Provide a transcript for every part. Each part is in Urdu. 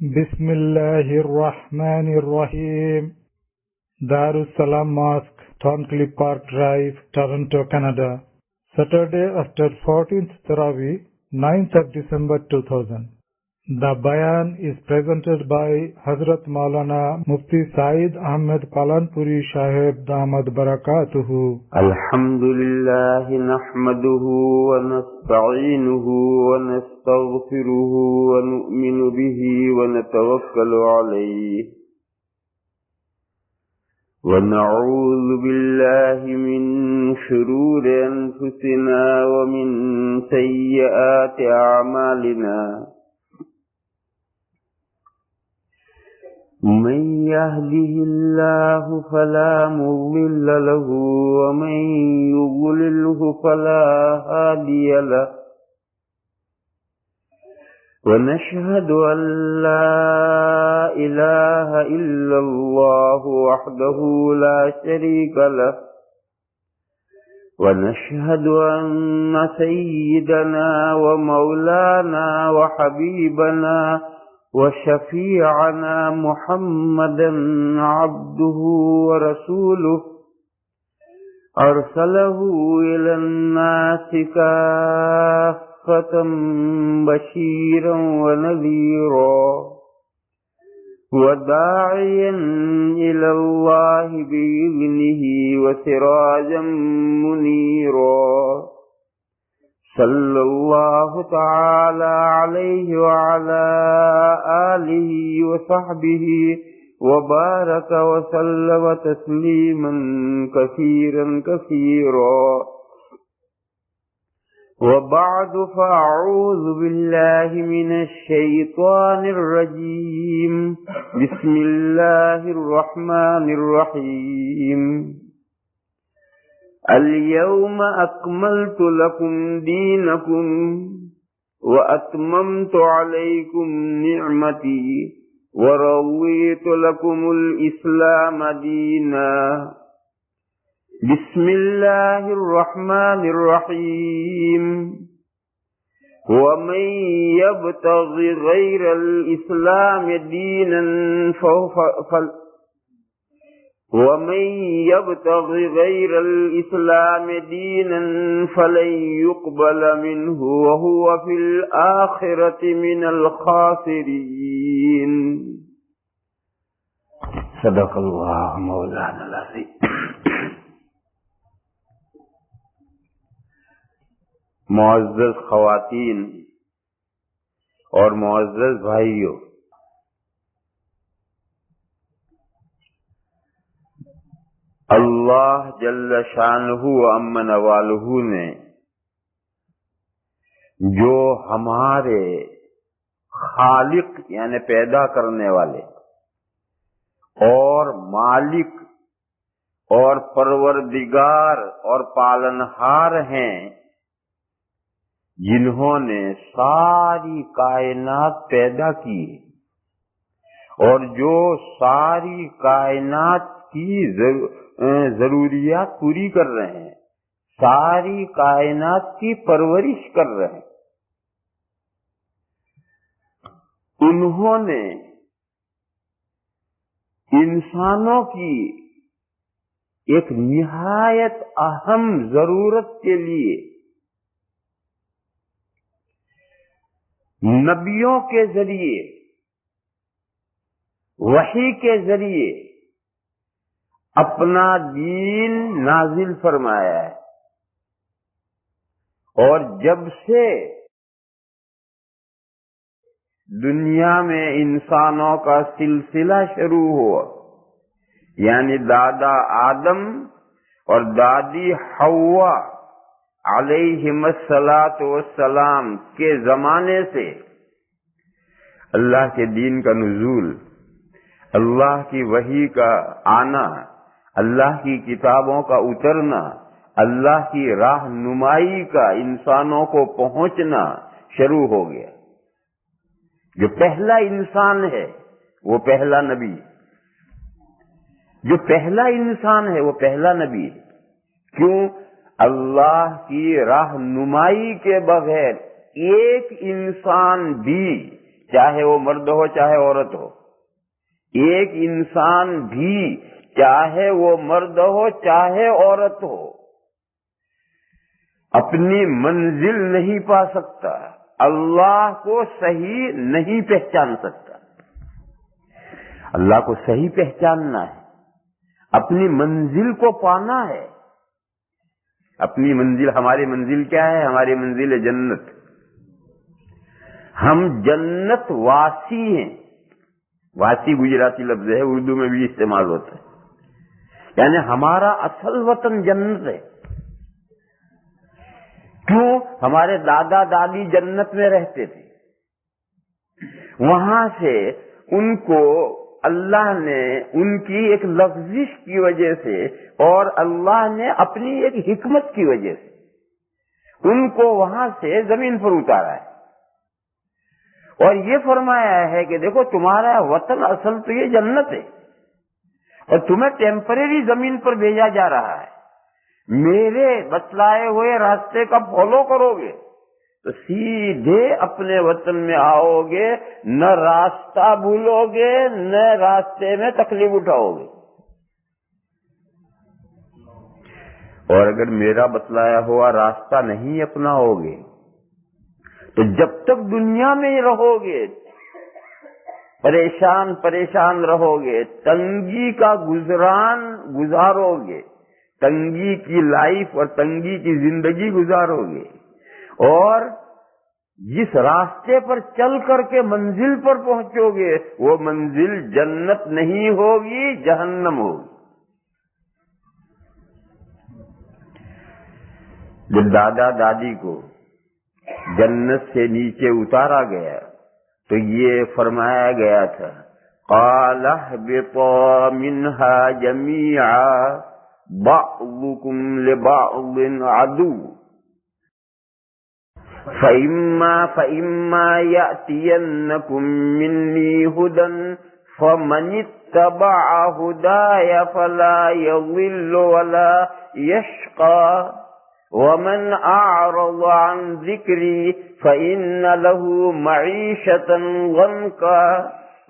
بسم الله الرحمن الرحيم. Darussalam Mosque, Thorncliffe Park Drive, Toronto, Canada. Saturday after 14th Taraweeh, 9th of December 2000. The Bayan is presented by Hazrat Maulana Mufti Saeed Ahmed Palanpuri Sahib Damad Barakatuhu. Alhamdulillah nahmaduhu wa nasta'inuhu wa nastaghfiruhu wa nu'minu bihi wa natawakkalu alayhi. ونعوذ بالله من شرور أنفسنا ومن سيئات أعمالنا من يهده الله فلا مضل له ومن يضلله فلا هادي له ونشهد أن لا إله إلا الله وحده لا شريك له ونشهد أن سيدنا ومولانا وحبيبنا وشفيعنا محمدا عبده ورسوله أرسله إلى الناس كافة بشيرا ونذيرا وداعيا إلى الله بإذنه وسراجا منيرا صلى الله تعالى عليه وعلى آله وصحبه وبارك وسلم تسليما كثيرا كثيرا وبعد فأعوذ بالله من الشيطان الرجيم بسم الله الرحمن الرحيم اليوم أكملت لكم دينكم وأتممت عليكم نعمتي ورضيت لكم الإسلام دينا بسم الله الرحمن الرحيم ومن يبتغ غير الإسلام دينا فلن يقبل منه وهو في الآخرة من الخاسرين. صدق الله مولانا العظيم. معزز خواتین اور معزز بھائیوں، اللہ جل شانہ امن والہ نے جو ہمارے خالق یعنی پیدا کرنے والے اور مالک اور پروردگار اور پالنہار ہیں، جنہوں نے ساری کائنات پیدا کی اور جو ساری کائنات کی ضروریات پوری کر رہے ہیں، ساری کائنات کی پرورش کر رہے ہیں، انہوں نے انسانوں کی ایک نہایت اہم ضرورت کے لیے نبیوں کے ذریعے وحی کے ذریعے اپنا دین نازل فرمایا ہے، اور جب سے دنیا میں انسانوں کا سلسلہ شروع ہوا، یعنی دادا آدم اور دادی حوا علیہم الصلاۃ والسلام کے زمانے سے اللہ کے دین کا نزول، اللہ کی وحی کا آنا، اللہ کی کتابوں کا اترنا، اللہ کی راہنمائی کا انسانوں کو پہنچنا شروع ہو گیا۔ جو پہلا انسان ہے وہ پہلا نبی، جو پہلا انسان ہے وہ پہلا نبی ہے۔ کیوں؟ اللہ کی راہنمائی کے بغیر ایک انسان بھی چاہے وہ مرد ہو چاہے عورت ہو، ایک انسان بھی چاہے وہ مرد ہو چاہے عورت ہو اپنی منزل نہیں پا سکتا، اللہ کو صحیح نہیں پہچان سکتا۔ اللہ کو صحیح پہچاننا ہے، اپنی منزل کو پانا ہے۔ اپنی منزل، ہماری منزل کیا ہے؟ ہماری منزل ہے جنت۔ ہم جنت واسی ہیں۔ واسی گجراتی لفظ ہے، اردو میں بھی استعمال ہوتا ہے، یعنی ہمارا اصل وطن جنت ہے۔ کیوں؟ ہمارے دادا دادی جنت میں رہتے تھے، وہاں سے ان کو اللہ نے ان کی ایک لفظش کی وجہ سے اور اللہ نے اپنی ایک حکمت کی وجہ سے ان کو وہاں سے زمین پر اتارا ہے، اور یہ فرمایا ہے کہ دیکھو تمہارا وطن اصل تو یہ جنت ہے، اور تمہیں ٹیمپریری زمین پر بھیجا جا رہا ہے۔ میرے بتلائے ہوئے راستے کا فالو کرو گے تو سیدھے اپنے وطن میں آؤ گے، نہ راستہ بھولو گے نہ راستے میں تکلیف اٹھاؤ گے۔ اور اگر میرا بتلایا ہوا راستہ نہیں اپناؤ گے تو جب تک دنیا میں ہی رہو گے پریشان پریشان رہو گے، تنگی کا گزارو گے، تنگی کی لائف اور تنگی کی زندگی گزارو گے، اور جس راستے پر چل کر کے منزل پر پہنچو گے وہ منزل جنت نہیں ہوگی، جہنم ہوگی۔ جب دادا دادی کو جنت سے نیچے اتارا گیا تو یہ فرمایا گیا تھا قال اهبطوا منها جميعا بعضكم لبعض عدو فإما يأتينكم مني هدى فمن اتبع هداي فلا يضل ولا يشقى ومن أعرض عن ذكري فإن له معيشة ضنكا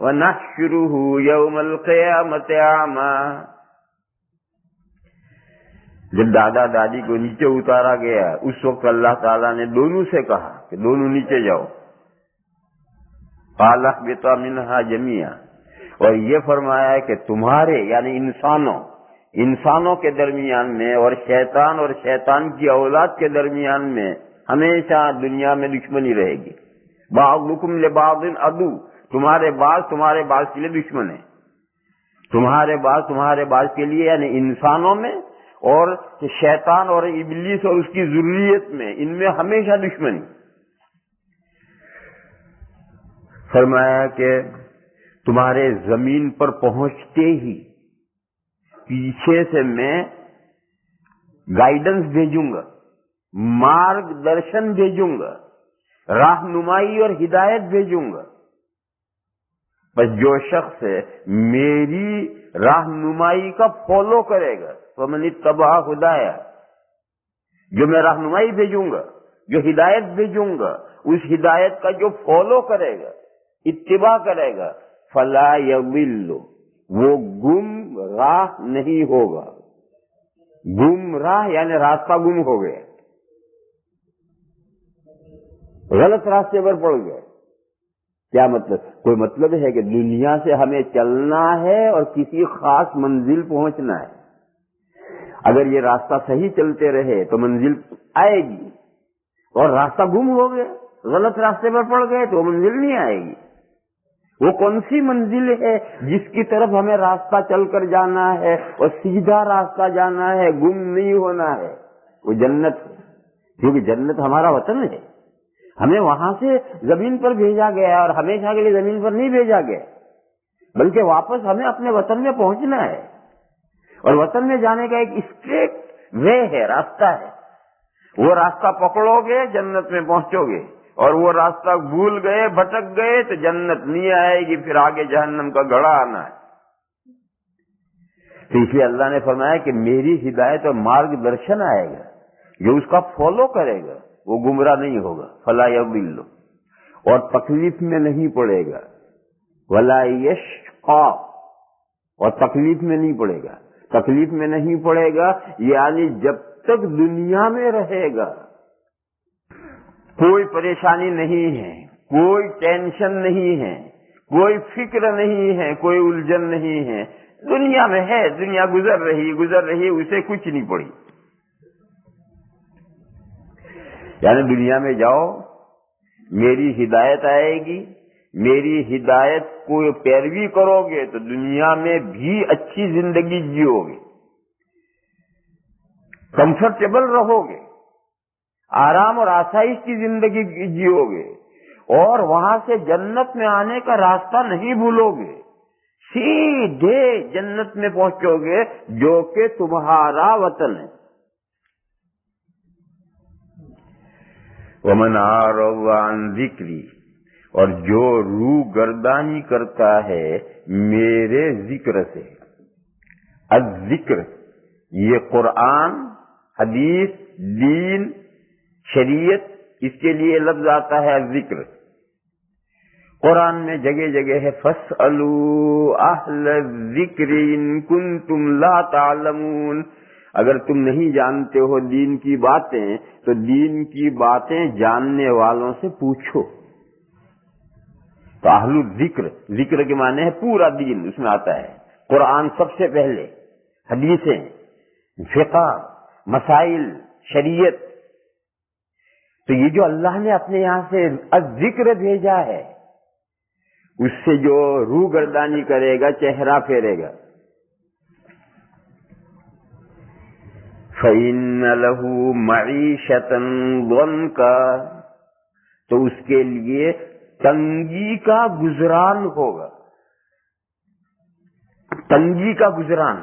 ونحشره يوم القيامة أعمى۔ جب دادا دادی کو نیچے اتارا گیا اس وقت اللہ تعالیٰ نے دونوں سے کہا کہ دونوں نیچے جاؤ، قال اهبطوا منها جميعا، اور یہ فرمایا کہ تمہارے یعنی انسانوں کے درمیان میں اور شیطان کی اولاد کے درمیان میں ہمیشہ دنیا میں دشمنی رہے گی۔ بعضکم لبعض عدو، تمہارے بعض کے لیے دشمن ہے، تمہارے بعض کے لیے یعنی انسانوں میں اور شیطان اور ابلیس اور اس کی ذریت میں، ان میں ہمیشہ دشمنی۔ فرمایا کہ تمہارے زمین پر پہنچتے ہی پیچھے سے میں گائیڈنس بھیجوں گا، مارگ درشن بھیجوں گا، راہنمائی اور ہدایت بھیجوں گا۔ بس جو شخص میری راہنمائی کا فالو کرے گا فمن اتبع ہدایا، جو میں رہنمائی بھیجوں گا، جو ہدایت بھیجوں گا، اس ہدایت کا جو فالو کرے گا، اتباع کرے گا، فلا یضل، وہ گم راہ نہیں ہوگا۔ گم راہ یعنی راستہ گم ہو گیا، غلط راستے پر پڑ گئے۔ کیا مطلب؟ کوئی مطلب ہے کہ دنیا سے ہمیں چلنا ہے اور کسی خاص منزل پہنچنا ہے، اگر یہ راستہ صحیح چلتے رہے تو منزل آئے گی، اور راستہ گم ہو گیا، غلط راستے پر پڑ گئے تو منزل نہیں آئے گی۔ وہ کون سی منزل ہے جس کی طرف ہمیں راستہ چل کر جانا ہے اور سیدھا راستہ جانا ہے، گم نہیں ہونا ہے؟ وہ جنت ہے، کیونکہ جنت ہمارا وطن ہے۔ ہمیں وہاں سے زمین پر بھیجا گیا اور ہمیشہ کے لیے زمین پر نہیں بھیجا گیا، بلکہ واپس ہمیں اپنے وطن میں پہنچنا ہے، اور وطن میں جانے کا ایک اسٹریٹ وے ہے، راستہ ہے۔ وہ راستہ پکڑو گے جنت میں پہنچو گے، اور وہ راستہ بھول گئے، بھٹک گئے تو جنت نہیں آئے گی، پھر آگے جہنم کا گڑھا آنا ہے۔ تو اس لیے اللہ نے فرمایا کہ میری ہدایت اور مارگ درشن آئے گا، جو اس کا فالو کرے گا وہ گمراہ نہیں ہوگا، فلا یضل۔ اور تکلیف میں نہیں پڑے گا، ولا یشقا، اور تکلیف میں نہیں پڑے گا، تکلیف میں نہیں پڑے گا یعنی جب تک دنیا میں رہے گا کوئی پریشانی نہیں ہے، کوئی ٹینشن نہیں ہے، کوئی فکر نہیں ہے، کوئی الجھن نہیں ہے، دنیا میں ہے، دنیا گزر رہی، اسے کچھ نہیں پڑی۔ یعنی دنیا میں جاؤ، میری ہدایت آئے گی، میری ہدایت کو پیروی کرو گے تو دنیا میں بھی اچھی زندگی جیو گے، کمفرٹیبل رہو گے، آرام اور آسائش کی زندگی جیو گے، اور وہاں سے جنت میں آنے کا راستہ نہیں بھولو گے، سیدھے جنت میں پہنچو گے جو کہ تمہارا وطن ہے۔ وَمَنْ أَعْرَضَ عَنْ ذِكْرِي، اور جو روح گردانی کرتا ہے میرے ذکر سے۔ الذکر یہ قرآن، حدیث، دین، شریعت، اس کے لیے لفظ آتا ہے الذکر۔ قرآن میں جگہ جگہ ہے فَاسْأَلُوا أَهْلَ الذِّكْرِ إِن كُنتُمْ لَا تَعْلَمُونَ، اگر تم نہیں جانتے ہو دین کی باتیں تو دین کی باتیں جاننے والوں سے پوچھو۔ تو اہل الذکر، ذکر کے معنی ہے پورا دین، اس میں آتا ہے قرآن سب سے پہلے، حدیثیں، فقہ، مسائل، شریعت۔ تو یہ جو اللہ نے اپنے یہاں سے الذکر بھیجا ہے، اس سے جو روح گردانی کرے گا، چہرہ پھیرے گا، فَإِنَّ لَهُ مَعِيشَةً ضَنْكًا، تو اس کے لیے تنگی کا گزران ہوگا۔ تنگی کا گزران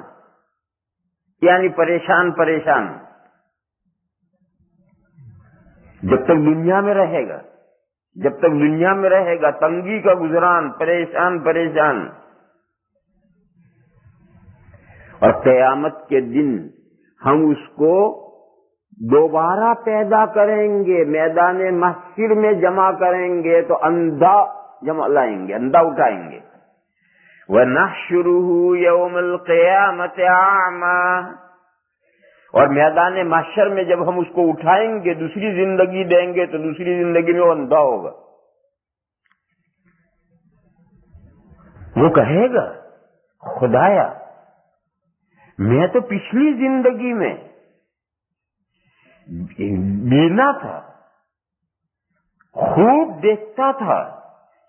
یعنی پریشان پریشان، جب تک دنیا میں رہے گا، جب تک دنیا میں رہے گا تنگی کا گزران، پریشان پریشان۔ اور قیامت کے دن ہم اس کو دوبارہ پیدا کریں گے، میدان محشر میں جمع کریں گے تو اندھا جمع لائیں گے، اندھا اٹھائیں گے۔ وَنَحْشُرُهُ يَوْمَ الْقِيَامَةِ أَعْمَى، اور میدان محشر میں جب ہم اس کو اٹھائیں گے، دوسری زندگی دیں گے تو دوسری زندگی میں وہ اندھا ہوگا۔ وہ کہے گا خدایا میں تو پچھلی زندگی میں بینا تھا، خوب دیکھتا تھا،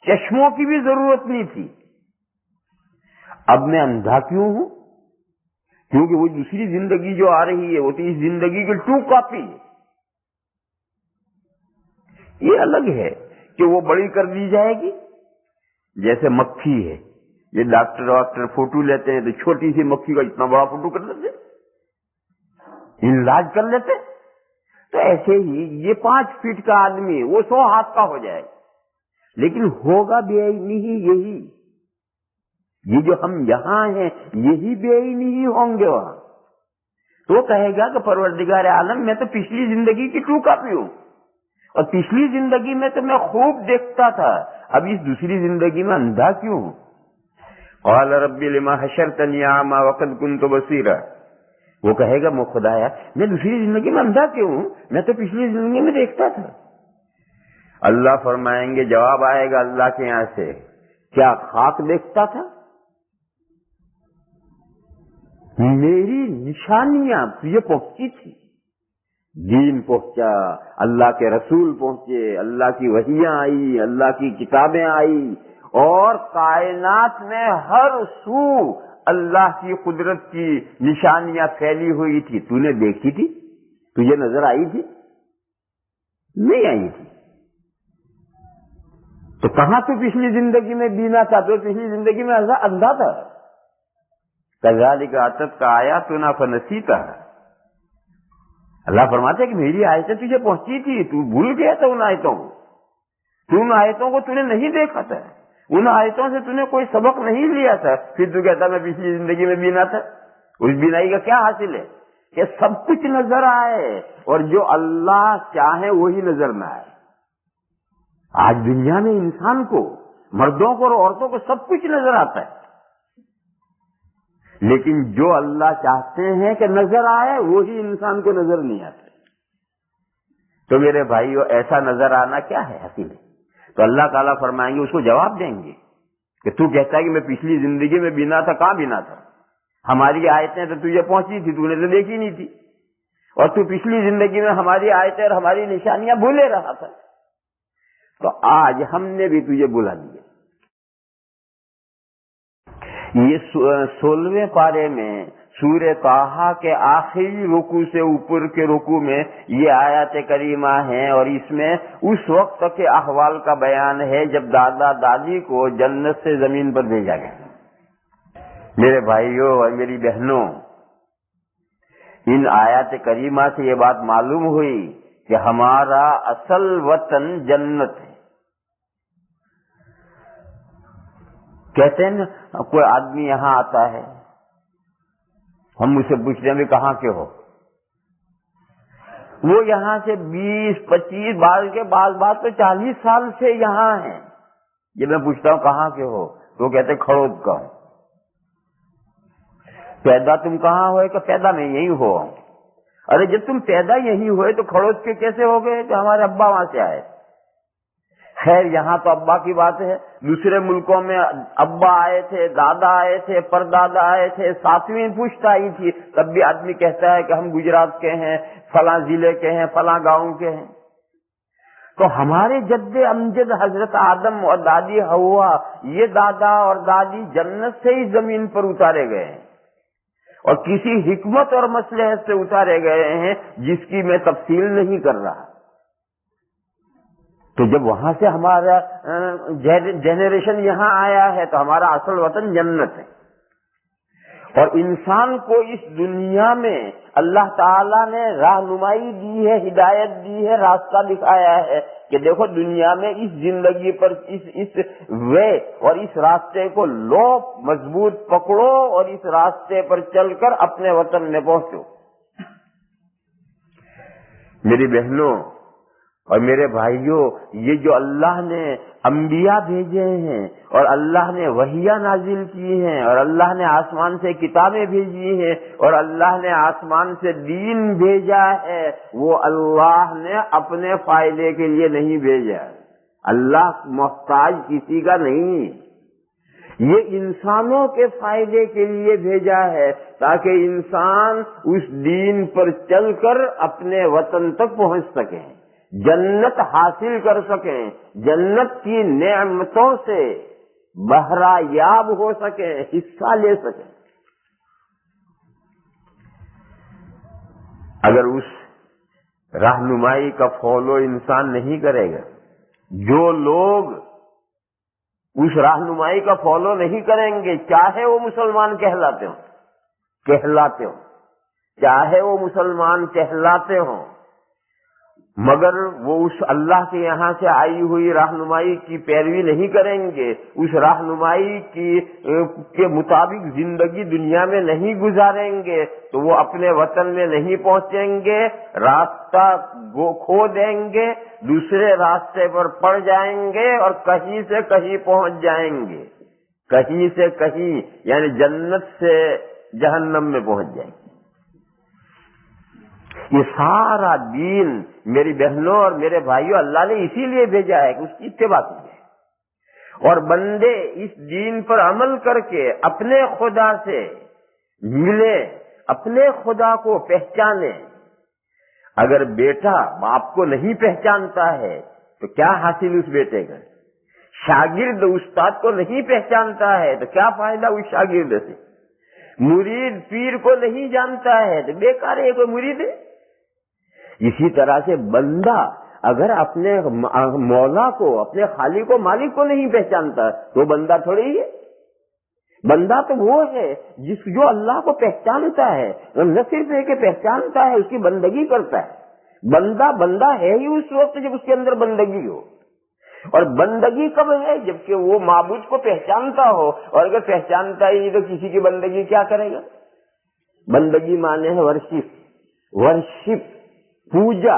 چشموں کی بھی ضرورت نہیں تھی، اب میں اندھا کیوں ہوں؟ کیونکہ وہ دوسری زندگی جو آ رہی ہے وہ تو اس زندگی کی ٹو کاپی ہے۔ یہ الگ ہے کہ وہ بڑی کر دی جائے گی، جیسے مکھی ہے، یہ ڈاکٹر فوٹو لیتے ہیں تو چھوٹی سی مکھی کا اتنا بڑا فوٹو کر لیتے، علاج کر لیتے۔ تو ایسے ہی یہ 5 فٹ کا آدمی وہ 100 ہاتھ کا ہو جائے، لیکن ہوگا بے علمی ہی یہی، یہ جو ہم یہاں ہیں یہی بے علمی ہی ہوں گے وہاں۔ تو کہے گا کہ پروردگار عالم میں تو پچھلی زندگی کی ٹو کاپی ہوں، اور پچھلی زندگی میں تو میں خوب دیکھتا تھا، اب اس دوسری زندگی میں اندھا کیوں ہوں؟ قال رب لما حشرتنی اعمی وقد كنت بصیرا، وہ کہے گا خدایا میں دوسری زندگی میں اندھا کیوں ہوں، میں تو پچھلی زندگی میں دیکھتا تھا۔ اللہ فرمائیں گے، جواب آئے گا اللہ کے یہاں سے، کیا خاک دیکھتا تھا؟ میری نشانیاں تجھے پہنچی تھی، دین پہنچا، اللہ کے رسول پہنچے، اللہ کی وحیاں آئی، اللہ کی کتابیں آئی، اور کائنات میں ہر سو اللہ کی قدرت کی نشانیاں پھیلی ہوئی تھی، تو نے دیکھی تھی؟ تجھے نظر آئی تھی؟ نہیں آئی تھی۔ تو کہاں تو پچھلی زندگی میں بینا تھا؟ تو پچھلی زندگی میں اندھا تھا۔ کذالک اتتک آیاتنا فنسیتها، اللہ فرماتے کہ میری آیتیں تجھے پہنچی تھی، تو بھول گیا تھا ان آیتوں کو، تو ان آیتوں کو تو نے نہیں دیکھا تھا، ان آیتوں سے تو نے کوئی سبق نہیں لیا تھا، پھر تو کہتا میں پچھلی زندگی میں بینا تھا۔ اس بینائی کا کیا حاصل ہے کہ سب کچھ نظر آئے، اور جو اللہ چاہے وہی نظر نہ آئے۔ آج دنیا میں انسان کو، مردوں کو اور عورتوں کو سب کچھ نظر آتا ہے، لیکن جو اللہ چاہتے ہیں کہ نظر آئے وہی انسان کو نظر نہیں آتا۔ تو میرے بھائیو، ایسا نظر آنا کیا ہے حاصل ہے؟ تو اللہ تعالیٰ فرمائیں گے، اس کو جواب دیں گے کہ تو کہتا ہے کہ میں پچھلی زندگی میں بینا تھا، کہاں بینا تھا؟ ہماری آیتیں تو تجھے پہنچی تھی، تو نے تو دیکھی نہیں تھی، اور تو پچھلی زندگی میں ہماری آیتیں اور ہماری نشانیاں بھولے رہا تھا۔ تو آج ہم نے بھی تجھے بلا دیا۔ یہ 16ویں پارے میں سورہ طٰہٰ کے آخری رکوع سے اوپر کے رکوع میں یہ آیات کریمہ ہیں، اور اس میں اس وقت کے احوال کا بیان ہے جب دادا دادی کو جنت سے زمین پر بھیجا گیا۔ میرے بھائیوں اور میری بہنوں، ان آیات کریمہ سے یہ بات معلوم ہوئی کہ ہمارا اصل وطن جنت ہے۔ کہتے ہیں نا، کوئی آدمی یہاں آتا ہے، ہم اسے پوچھتے ہیں کہاں کے ہو؟ وہ یہاں سے 20 25 بعض تو 40 سال سے یہاں ہیں۔ جب میں پوچھتا ہوں کہاں کے ہو تو وہ کہتے کھڑود کا ہوں۔ پیدا تم کہاں ہوئے؟ کہ پیدا میں یہی ہوا ہوں۔ ارے جب تم پیدا یہی ہوئے تو کھڑود کے کیسے ہو گئے؟ کہ ہمارے ابا وہاں سے آئے۔ خیر، یہاں تو ابا کی بات ہے، دوسرے ملکوں میں ابا آئے تھے، دادا آئے تھے، پردادا آئے تھے، 7ویں پشت آئی تھی، تب بھی آدمی کہتا ہے کہ ہم گجرات کے ہیں، فلاں ضلع کے ہیں، فلاں گاؤں کے ہیں۔ تو ہمارے جد امجد حضرت آدم اور دادی حوا، یہ دادا اور دادی جنت سے ہی زمین پر اتارے گئے ہیں، اور کسی حکمت اور مصلحت سے اتارے گئے ہیں جس کی میں تفصیل نہیں کر رہا۔ تو جب وہاں سے ہمارا جنریشن یہاں آیا ہے تو ہمارا اصل وطن جنت ہے۔ اور انسان کو اس دنیا میں اللہ تعالیٰ نے رہنمائی دی ہے، ہدایت دی ہے، راستہ دکھایا ہے کہ دیکھو دنیا میں اس زندگی پر اس وے اور اس راستے کو لو، مضبوط پکڑو، اور اس راستے پر چل کر اپنے وطن میں پہنچو۔ میری بہنوں اور میرے بھائیوں، یہ جو اللہ نے انبیاء بھیجے ہیں اور اللہ نے وحیاں نازل کی ہیں اور اللہ نے آسمان سے کتابیں بھیجی ہیں اور اللہ نے آسمان سے دین بھیجا ہے، وہ اللہ نے اپنے فائدے کے لیے نہیں بھیجا۔ اللہ محتاج کسی کا نہیں، یہ انسانوں کے فائدے کے لیے بھیجا ہے تاکہ انسان اس دین پر چل کر اپنے وطن تک پہنچ سکیں، جنت حاصل کر سکیں، جنت کی نعمتوں سے بہرہ یاب ہو سکیں، حصہ لے سکیں۔ اگر اس رہنمائی کا فالو انسان نہیں کرے گا، جو لوگ اس رہنمائی کا فالو نہیں کریں گے، چاہے وہ مسلمان کہلاتے ہوں، چاہے وہ مسلمان کہلاتے ہوں، مگر وہ اس اللہ کے یہاں سے آئی ہوئی رہنمائی کی پیروی نہیں کریں گے، اس رہنمائی کے مطابق زندگی دنیا میں نہیں گزاریں گے، تو وہ اپنے وطن میں نہیں پہنچیں گے، راستہ کھو دیں گے، دوسرے راستے پر پڑ جائیں گے اور کہیں سے کہیں پہنچ جائیں گے، کہیں سے کہیں، یعنی جنت سے جہنم میں پہنچ جائیں گے۔ یہ سارا دین میری بہنوں اور میرے بھائیوں اللہ نے اسی لیے بھیجا ہے کہ اس کی اتباع کی، اور بندے اس دین پر عمل کر کے اپنے خدا سے ملے، اپنے خدا کو پہچانے۔ اگر بیٹا باپ کو نہیں پہچانتا ہے تو کیا حاصل اس بیٹے کا؟ شاگرد استاد کو نہیں پہچانتا ہے تو کیا فائدہ اس شاگرد سے؟ مرید پیر کو نہیں جانتا ہے تو بیکار ہے، کوئی مرید ہے۔ اسی طرح سے بندہ اگر اپنے مولا کو، اپنے خالق کو، مالک کو نہیں پہچانتا تو بندہ تھوڑی ہی ہے۔ بندہ تو وہ ہے جو اللہ کو پہچانتا ہے، نہ صرف ہے کہ پہچانتا ہے، اس کی بندگی کرتا ہے۔ بندہ ہے ہی اس وقت جب اس کے اندر بندگی ہو، اور بندگی کب ہے؟ جبکہ وہ معبود کو پہچانتا ہو، اور اگر پہچانتا ہی نہیں تو کسی کی بندگی کیا کرے گا؟ بندگی مانے ہے ورشپ، پوجا۔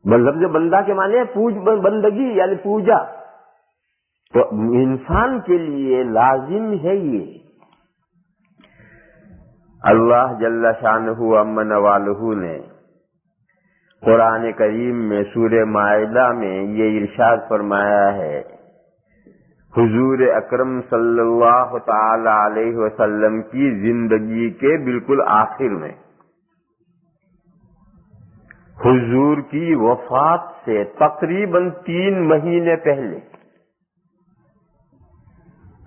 لفظ بندہ کے معنی بندگی یعنی پوجا. تو انسان کے لیے لازم ہے یہ. اللہ جل شانہ عم نوالہ نے قرآن کریم میں سورہ مائدہ میں یہ ارشاد فرمایا ہے، حضور اکرم صلی اللہ تعالی علیہ وسلم کی زندگی کے بالکل آخر میں، حضور کی وفات سے تقریباً 3 مہینے پہلے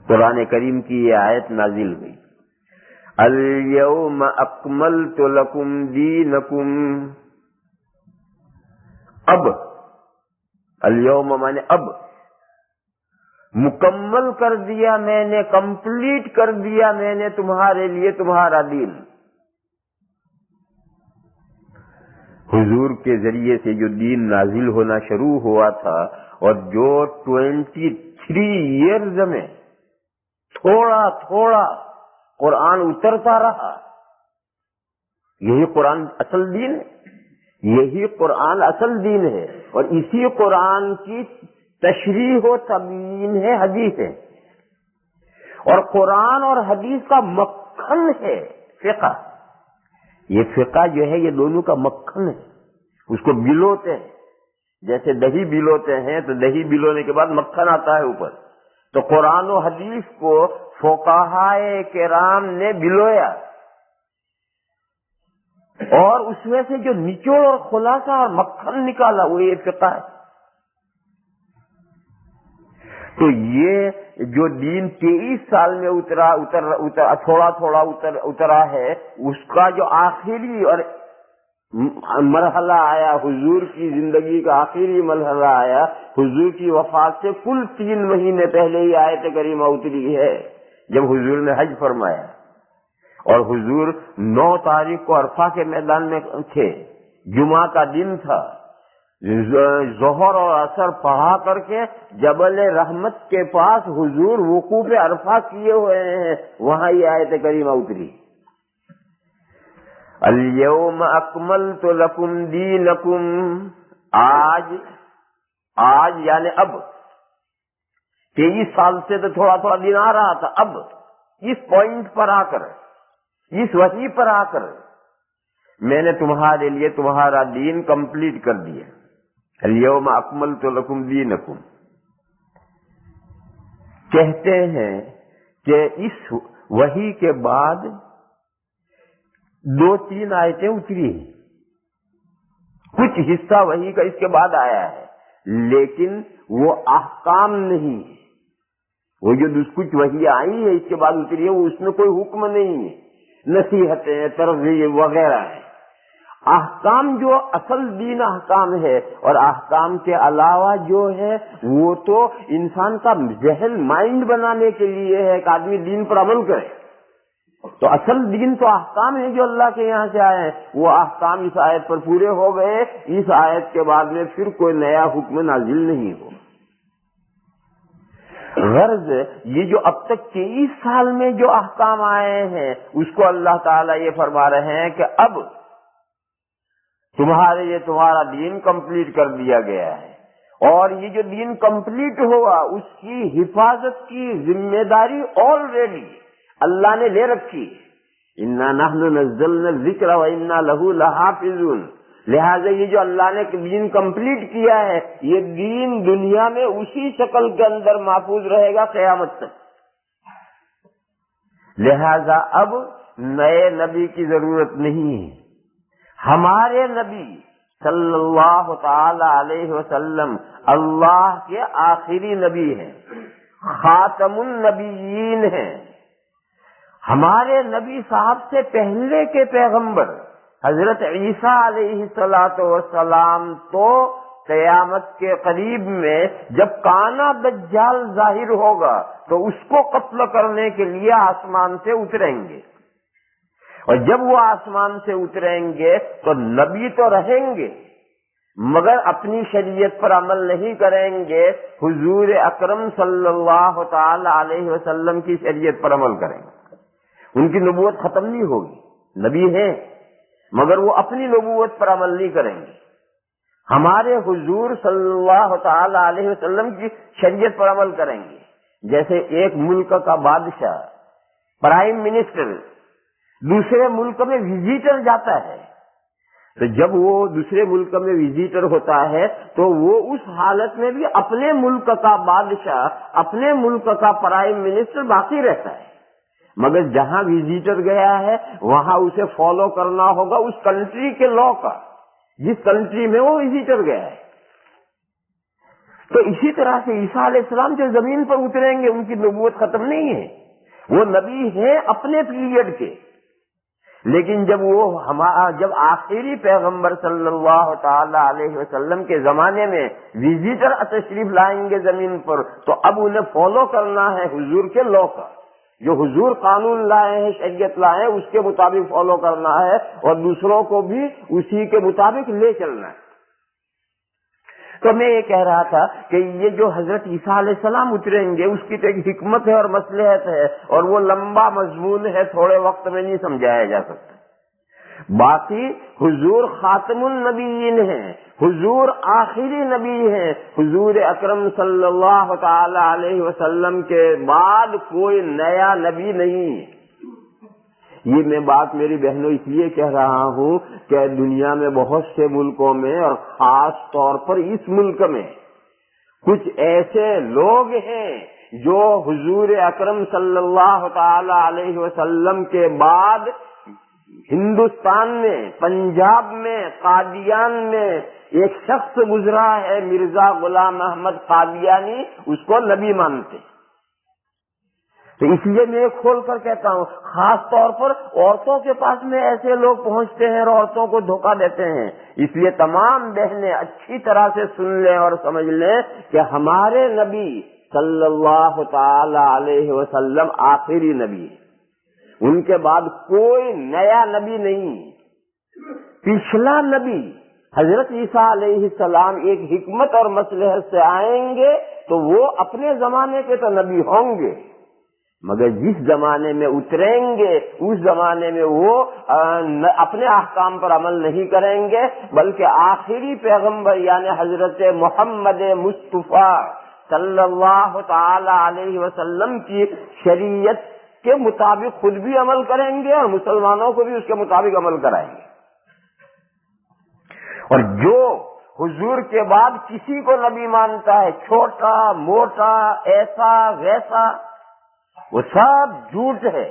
قرآن کریم کی یہ آیت نازل ہوئی، الیوم اکملت لکم دینکم. اب الیوم مانے اب، مکمل کر دیا میں نے، کمپلیٹ کر دیا میں نے تمہارے لیے تمہارا دین. حضور کے ذریعے سے جو دین نازل ہونا شروع ہوا تھا اور جو 23 ایئرز میں تھوڑا تھوڑا قرآن اترتا رہا، یہی قرآن اصل دین ہے، یہی قرآن اصل دین ہے. اور اسی قرآن کی تشریح و تبیین ہے حدیث ہے. اور قرآن اور حدیث کا مکھن ہے فقہ. یہ فقہ جو ہے یہ دونوں کا مکھن ہے، اس کو بلوتے ہیں. جیسے دہی بلوتے ہیں تو دہی بلونے کے بعد مکھن آتا ہے اوپر. تو قرآن و حدیث کو فقہائے کرام نے بلویا اور اس میں سے جو نچوڑ اور خلاصہ اور مکھن نکالا وہ یہ فقہ ہے. تو یہ جو دین 23 سال میں تھوڑا تھوڑا اترا ہے، اس کا جو آخری اور مرحلہ آیا، حضور کی زندگی کا آخری مرحلہ آیا، حضور کی وفات سے کل 3 مہینے پہلے ہی آیت کریمہ اتری ہے، جب حضور نے حج فرمایا. اور حضور 9 تاریخ کو عرفہ کے میدان میں تھے، جمعہ کا دن تھا. ظہر اور عصر پڑھا کر کے جبل رحمت کے پاس حضور وقوف عرفہ کیے ہوئے ہیں، وہاں یہ آیت کریمہ اتری، الیوم اکملت لکم دینکم. آج یعنی اب، 23 سال سے تو تھوڑا تھوڑا دن آ رہا تھا، اب اس پوائنٹ پر آ کر، اس وحی پر آ کر میں نے تمہارے لیے تمہارا دین کمپلیٹ کر دیا. الیوم اکملت لکم دینکم. کہتے ہیں کہ اس وحی کے بعد 2-3 آیتیں اتری ہیں، کچھ حصہ وحی کا اس کے بعد آیا ہے، لیکن وہ احکام نہیں ہے. وہ جو کچھ وحی آئی ہے اس کے بعد اتری ہے، وہ اس میں کوئی حکم نہیں ہے، نصیحتیں، ترغیب وغیرہ ہیں. احکام جو اصل دین احکام ہے، اور احکام کے علاوہ جو ہے وہ تو انسان کا ذہن مائنڈ بنانے کے لیے ہے کہ آدمی دین پر عمل کرے. تو اصل دین تو احکام ہے جو اللہ کے یہاں سے آئے ہیں، وہ احکام اس آیت پر پورے ہو گئے. اس آیت کے بعد میں پھر کوئی نیا حکم نازل نہیں ہو. غرض یہ جو اب تک 23 سال میں جو احکام آئے ہیں اس کو اللہ تعالیٰ یہ فرما رہے ہیں کہ اب تمہارے یہ تمہارا دین کمپلیٹ کر دیا گیا ہے، اور یہ جو دین کمپلیٹ ہوا اس کی حفاظت کی ذمہ داری آلریڈی اللہ نے لے رکھی. انا نحن نزلنا الذکر وانا لہ لحافظون. لہذا یہ جو اللہ نے دین کمپلیٹ کیا ہے، یہ دین دنیا میں اسی شکل کے اندر محفوظ رہے گا قیامت تک. لہذا اب نئے نبی کی ضرورت نہیں ہے. ہمارے نبی صلی اللہ تعالی علیہ وسلم اللہ کے آخری نبی ہیں، خاتم النبیین ہیں. ہمارے نبی صاحب سے پہلے کے پیغمبر حضرت عیسیٰ علیہ السلام تو قیامت کے قریب میں جب کانا دجال ظاہر ہوگا تو اس کو قتل کرنے کے لیے آسمان سے اتریں گے. اور جب وہ آسمان سے اتریں گے تو نبی تو رہیں گے مگر اپنی شریعت پر عمل نہیں کریں گے، حضور اکرم صلی اللہ تعالی علیہ وسلم کی شریعت پر عمل کریں گے. ان کی نبوت ختم نہیں ہوگی، نبی ہیں مگر وہ اپنی نبوت پر عمل نہیں کریں گے. ہمارے حضور صلی اللہ تعالی علیہ وسلم کی شریعت پر عمل کریں گے. جیسے ایک ملک کا بادشاہ، پرائم منسٹر دوسرے ملک میں وزیٹر جاتا ہے، تو جب وہ دوسرے ملک میں وزیٹر ہوتا ہے تو وہ اس حالت میں بھی اپنے ملک کا بادشاہ، اپنے ملک کا پرائم منسٹر باقی رہتا ہے، مگر جہاں وزیٹر گیا ہے وہاں اسے فالو کرنا ہوگا اس کنٹری کے لا کا، جس کنٹری میں وہ وزیٹر گیا ہے. تو اسی طرح سے عیسیٰ علیہ السلام جو زمین پر اتریں گے ان کی نبوت ختم نہیں ہے، وہ نبی ہیں اپنے پیریڈ کے، لیکن جب آخری پیغمبر صلی اللہ تعالی علیہ وسلم کے زمانے میں وزیٹر تشریف لائیں گے زمین پر، تو اب انہیں فالو کرنا ہے حضور کے لا کا. جو حضور قانون لائے ہیں، شریعت لائے ہیں، اس کے مطابق فالو کرنا ہے اور دوسروں کو بھی اسی کے مطابق لے چلنا ہے. تو میں یہ کہہ رہا تھا کہ یہ جو حضرت عیسیٰ علیہ السلام اتریں گے اس کی تو ایک حکمت ہے اور مصلحت ہے، اور وہ لمبا مضمون ہے، تھوڑے وقت میں نہیں سمجھایا جا سکتا. باقی حضور خاتم النبیین ہیں، حضور آخری نبی ہیں، حضور اکرم صلی اللہ تعالی علیہ وسلم کے بعد کوئی نیا نبی نہیں. یہ میں بات میری بہنوں اس لیے کہہ رہا ہوں کہ دنیا میں بہت سے ملکوں میں اور خاص طور پر اس ملک میں کچھ ایسے لوگ ہیں جو حضور اکرم صلی اللہ تعالی علیہ وسلم کے بعد ہندوستان میں، پنجاب میں، قادیان میں ایک شخص گزرا ہے مرزا غلام احمد قادیانی، اس کو نبی مانتے. تو اس لیے میں کھول کر کہتا ہوں، خاص طور پر عورتوں کے پاس میں ایسے لوگ پہنچتے ہیں اور عورتوں کو دھوکہ دیتے ہیں. اس لیے تمام بہنیں اچھی طرح سے سن لیں اور سمجھ لیں کہ ہمارے نبی صلی اللہ تعالی علیہ وسلم آخری نبی ہے، ان کے بعد کوئی نیا نبی نہیں. پچھلا نبی حضرت عیسیٰ علیہ السلام ایک حکمت اور مصلحت سے آئیں گے تو وہ اپنے زمانے کے تو نبی ہوں گے، مگر جس زمانے میں اتریں گے اس زمانے میں وہ اپنے احکام پر عمل نہیں کریں گے، بلکہ آخری پیغمبر یعنی حضرت محمد مصطفیٰ صلی اللہ تعالی علیہ وسلم کی شریعت کے مطابق خود بھی عمل کریں گے اور مسلمانوں کو بھی اس کے مطابق عمل کرائیں گے. اور جو حضور کے بعد کسی کو نبی مانتا ہے، چھوٹا موٹا ایسا ویسا، وہ سب جھوٹ ہے.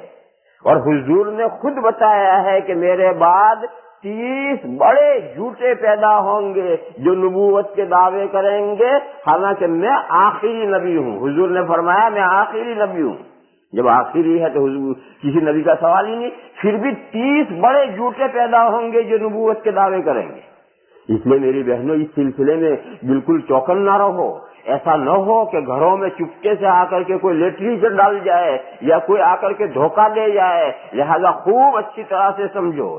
اور حضور نے خود بتایا ہے کہ میرے بعد 30 بڑے جھوٹے پیدا ہوں گے جو نبوت کے دعوے کریں گے، حالانکہ میں آخری نبی ہوں. حضور نے فرمایا میں آخری نبی ہوں. جب آخری ہے تو حضور کسی نبی کا سوال ہی نہیں. پھر بھی 30 بڑے جھوٹے پیدا ہوں گے جو نبوت کے دعوے کریں گے. اس لیے میری بہنوں اس سلسلے میں بالکل چوکن نہ رہو. ایسا نہ ہو کہ گھروں میں چپکے سے آ کر کے کوئی لٹریچر ڈال جائے یا کوئی آ کر کے دھوکہ دے جائے. لہذا خوب اچھی طرح سے سمجھو.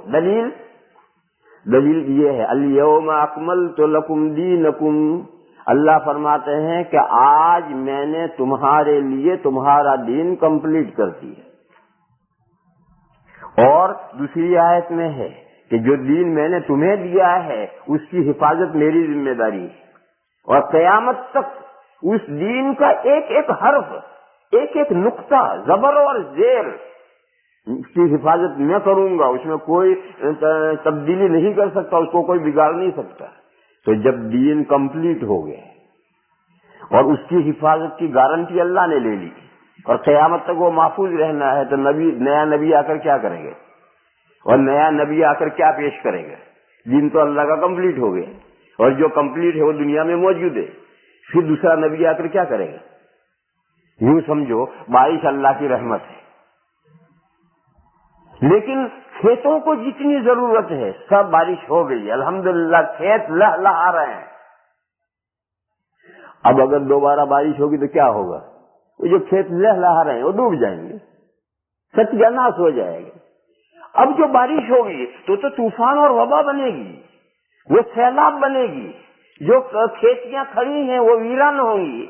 دلیل یہ ہے، الیوم اکملت لکم دینکم. اللہ فرماتے ہیں کہ آج میں نے تمہارے لیے تمہارا دین کمپلیٹ کر دیا. اور دوسری آیت میں ہے کہ جو دین میں نے تمہیں دیا ہے اس کی حفاظت میری ذمہ داری ہے، اور قیامت تک اس دین کا ایک ایک حرف، ایک ایک نقطہ، زبر اور زیر، اس کی حفاظت میں کروں گا. اس میں کوئی تبدیلی نہیں کر سکتا، اس کو کوئی بگاڑ نہیں سکتا. تو جب دین کمپلیٹ ہو گیا اور اس کی حفاظت کی گارنٹی اللہ نے لے لی اور قیامت تک وہ محفوظ رہنا ہے، تو نیا نبی آ کر کیا کریں گے؟ اور نیا نبی آ کر کیا پیش کرے گا؟ دین تو اللہ کا کمپلیٹ ہو گیا، اور جو کمپلیٹ ہے وہ دنیا میں موجود ہے. پھر دوسرا نبی آ کر کیا کرے گا؟ یوں سمجھو بارش اللہ کی رحمت ہے، لیکن کھیتوں کو جتنی ضرورت ہے سب بارش ہو گئی، الحمدللہ کھیت لہلہا رہے ہیں. اب اگر دوبارہ بارش ہوگی تو کیا ہوگا؟ وہ جو کھیت لہلہا رہے ہیں وہ ڈوب جائیں گے، ستیہ ناش ہو جائے گا. اب جو بارش ہوگی تو طوفان اور وبا بنے گی، وہ سیلاب بنے گی، جو کھیتیاں کھڑی ہیں وہ ویران ہوں گی.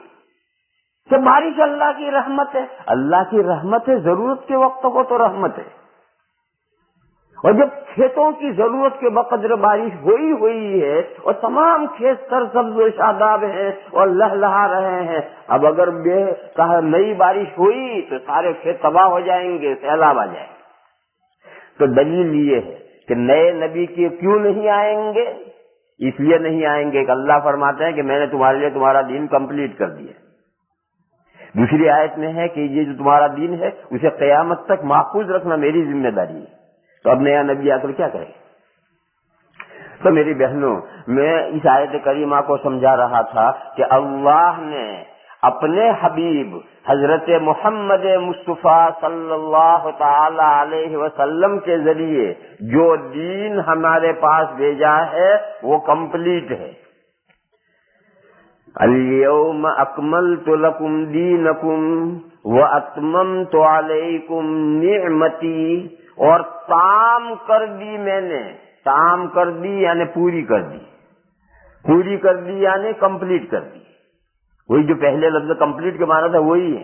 تو بارش اللہ کی رحمت ہے، اللہ کی رحمت ہے، ضرورت کے وقت کو تو رحمت ہے. اور جب کھیتوں کی ضرورت کے بقدر بارش ہوئی ہے اور تمام کھیت سرسبز و شاداب ہیں اور لہلہا رہے ہیں، اب اگر نئی بارش ہوئی تو سارے کھیت تباہ ہو جائیں گے، سیلاب آ جائے گا۔ تو دلیل یہ ہے کہ نئے نبی کے کیوں نہیں آئیں گے؟ اس لیے نہیں آئیں گے کہ اللہ فرماتے ہیں کہ میں نے تمہارے لیے تمہارا دین کمپلیٹ کر دیا۔ دوسری آیت میں ہے کہ یہ جو تمہارا دین ہے اسے قیامت تک محفوظ رکھنا میری ذمہ داری ہے۔ تو اب نیا نبی آ کر کیا کرے؟ تو میری بہنوں، میں اس آیت کریمہ کو سمجھا رہا تھا کہ اللہ نے اپنے حبیب حضرت محمد مصطفیٰ صلی اللہ تعالی علیہ وسلم کے ذریعے جو دین ہمارے پاس بھیجا ہے وہ کمپلیٹ ہے۔ الیوم اکملت لکم دینکم واتممت علیکم نعمتی، اور تام کر دی میں نے، تام کر دی یعنی پوری کر دی، پوری کر دی یعنی کمپلیٹ کر دی، وہی جو پہلے لفظ کمپلیٹ کے معنی تھا وہی ہے،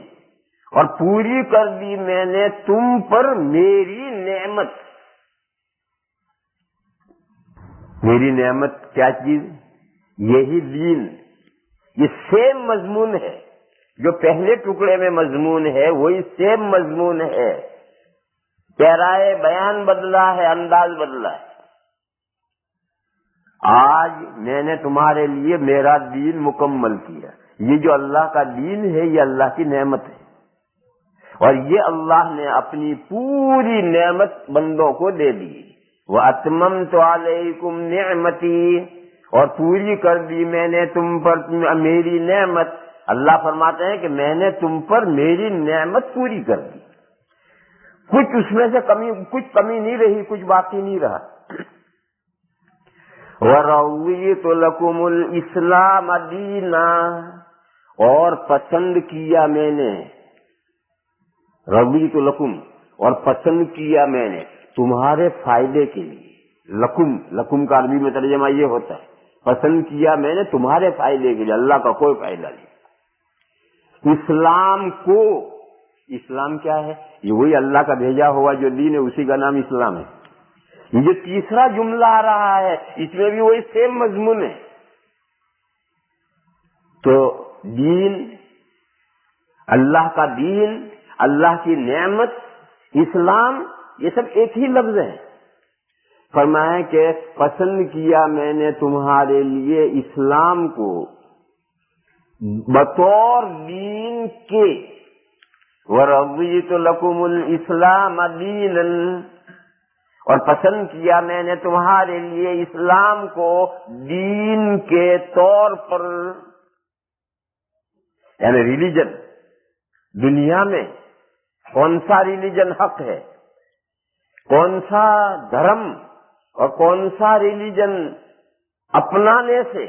اور پوری کر دی میں نے تم پر میری نعمت۔ میری نعمت کیا چیز؟ یہی دین، یہ سیم مضمون ہے جو پہلے ٹکڑے میں مضمون ہے، وہی سیم مضمون ہے، پیرائے بیان بدلا ہے، انداز بدلا ہے۔ آج میں نے تمہارے لیے میرا دین مکمل کیا۔ یہ جو اللہ کا دین ہے یہ اللہ کی نعمت ہے، اور یہ اللہ نے اپنی پوری نعمت بندوں کو دے دی۔ وَأَتْمَمْتُ عَلَيْكُمْ نِعْمَتِي، اور پوری کر دی میں نے تم پر میری نعمت۔ اللہ فرماتے ہیں کہ میں نے تم پر میری نعمت پوری کر دی، کچھ اس میں سے کچھ کمی نہیں رہی، کچھ باقی نہیں رہا۔ وَرَضِيتُ لَكُمُ الْإِسْلَامَ دِينًا، اور پسند کیا میں نے، رضیت لکم، اور پسند کیا میں نے تمہارے فائدے کے لیے۔ لکم کا عربی میں ترجمہ یہ ہوتا ہے، پسند کیا میں نے تمہارے فائدے کے لیے، اللہ کا کوئی فائدہ نہیں۔ اسلام کو، اسلام کیا ہے؟ یہ وہی اللہ کا بھیجا ہوا جو دین ہے، اسی کا نام اسلام ہے۔ یہ جو تیسرا جملہ آ رہا ہے اس میں بھی وہی سیم مضمون ہے۔ تو دین، اللہ کا دین، اللہ کی نعمت، اسلام، یہ سب ایک ہی لفظ ہے۔ فرمایا کہ پسند کیا میں نے تمہارے لیے اسلام کو بطور دین کے، وَرَضِيتُ لَكُمُ الْإِسْلَامَ دِينًا، اور پسند کیا میں نے تمہارے لیے اسلام کو دین کے طور پر، یعنی ریلیجن۔ دنیا میں کون سا ریلیجن حق ہے، کون سا دھرم اور کون سا ریلیجن اپنانے سے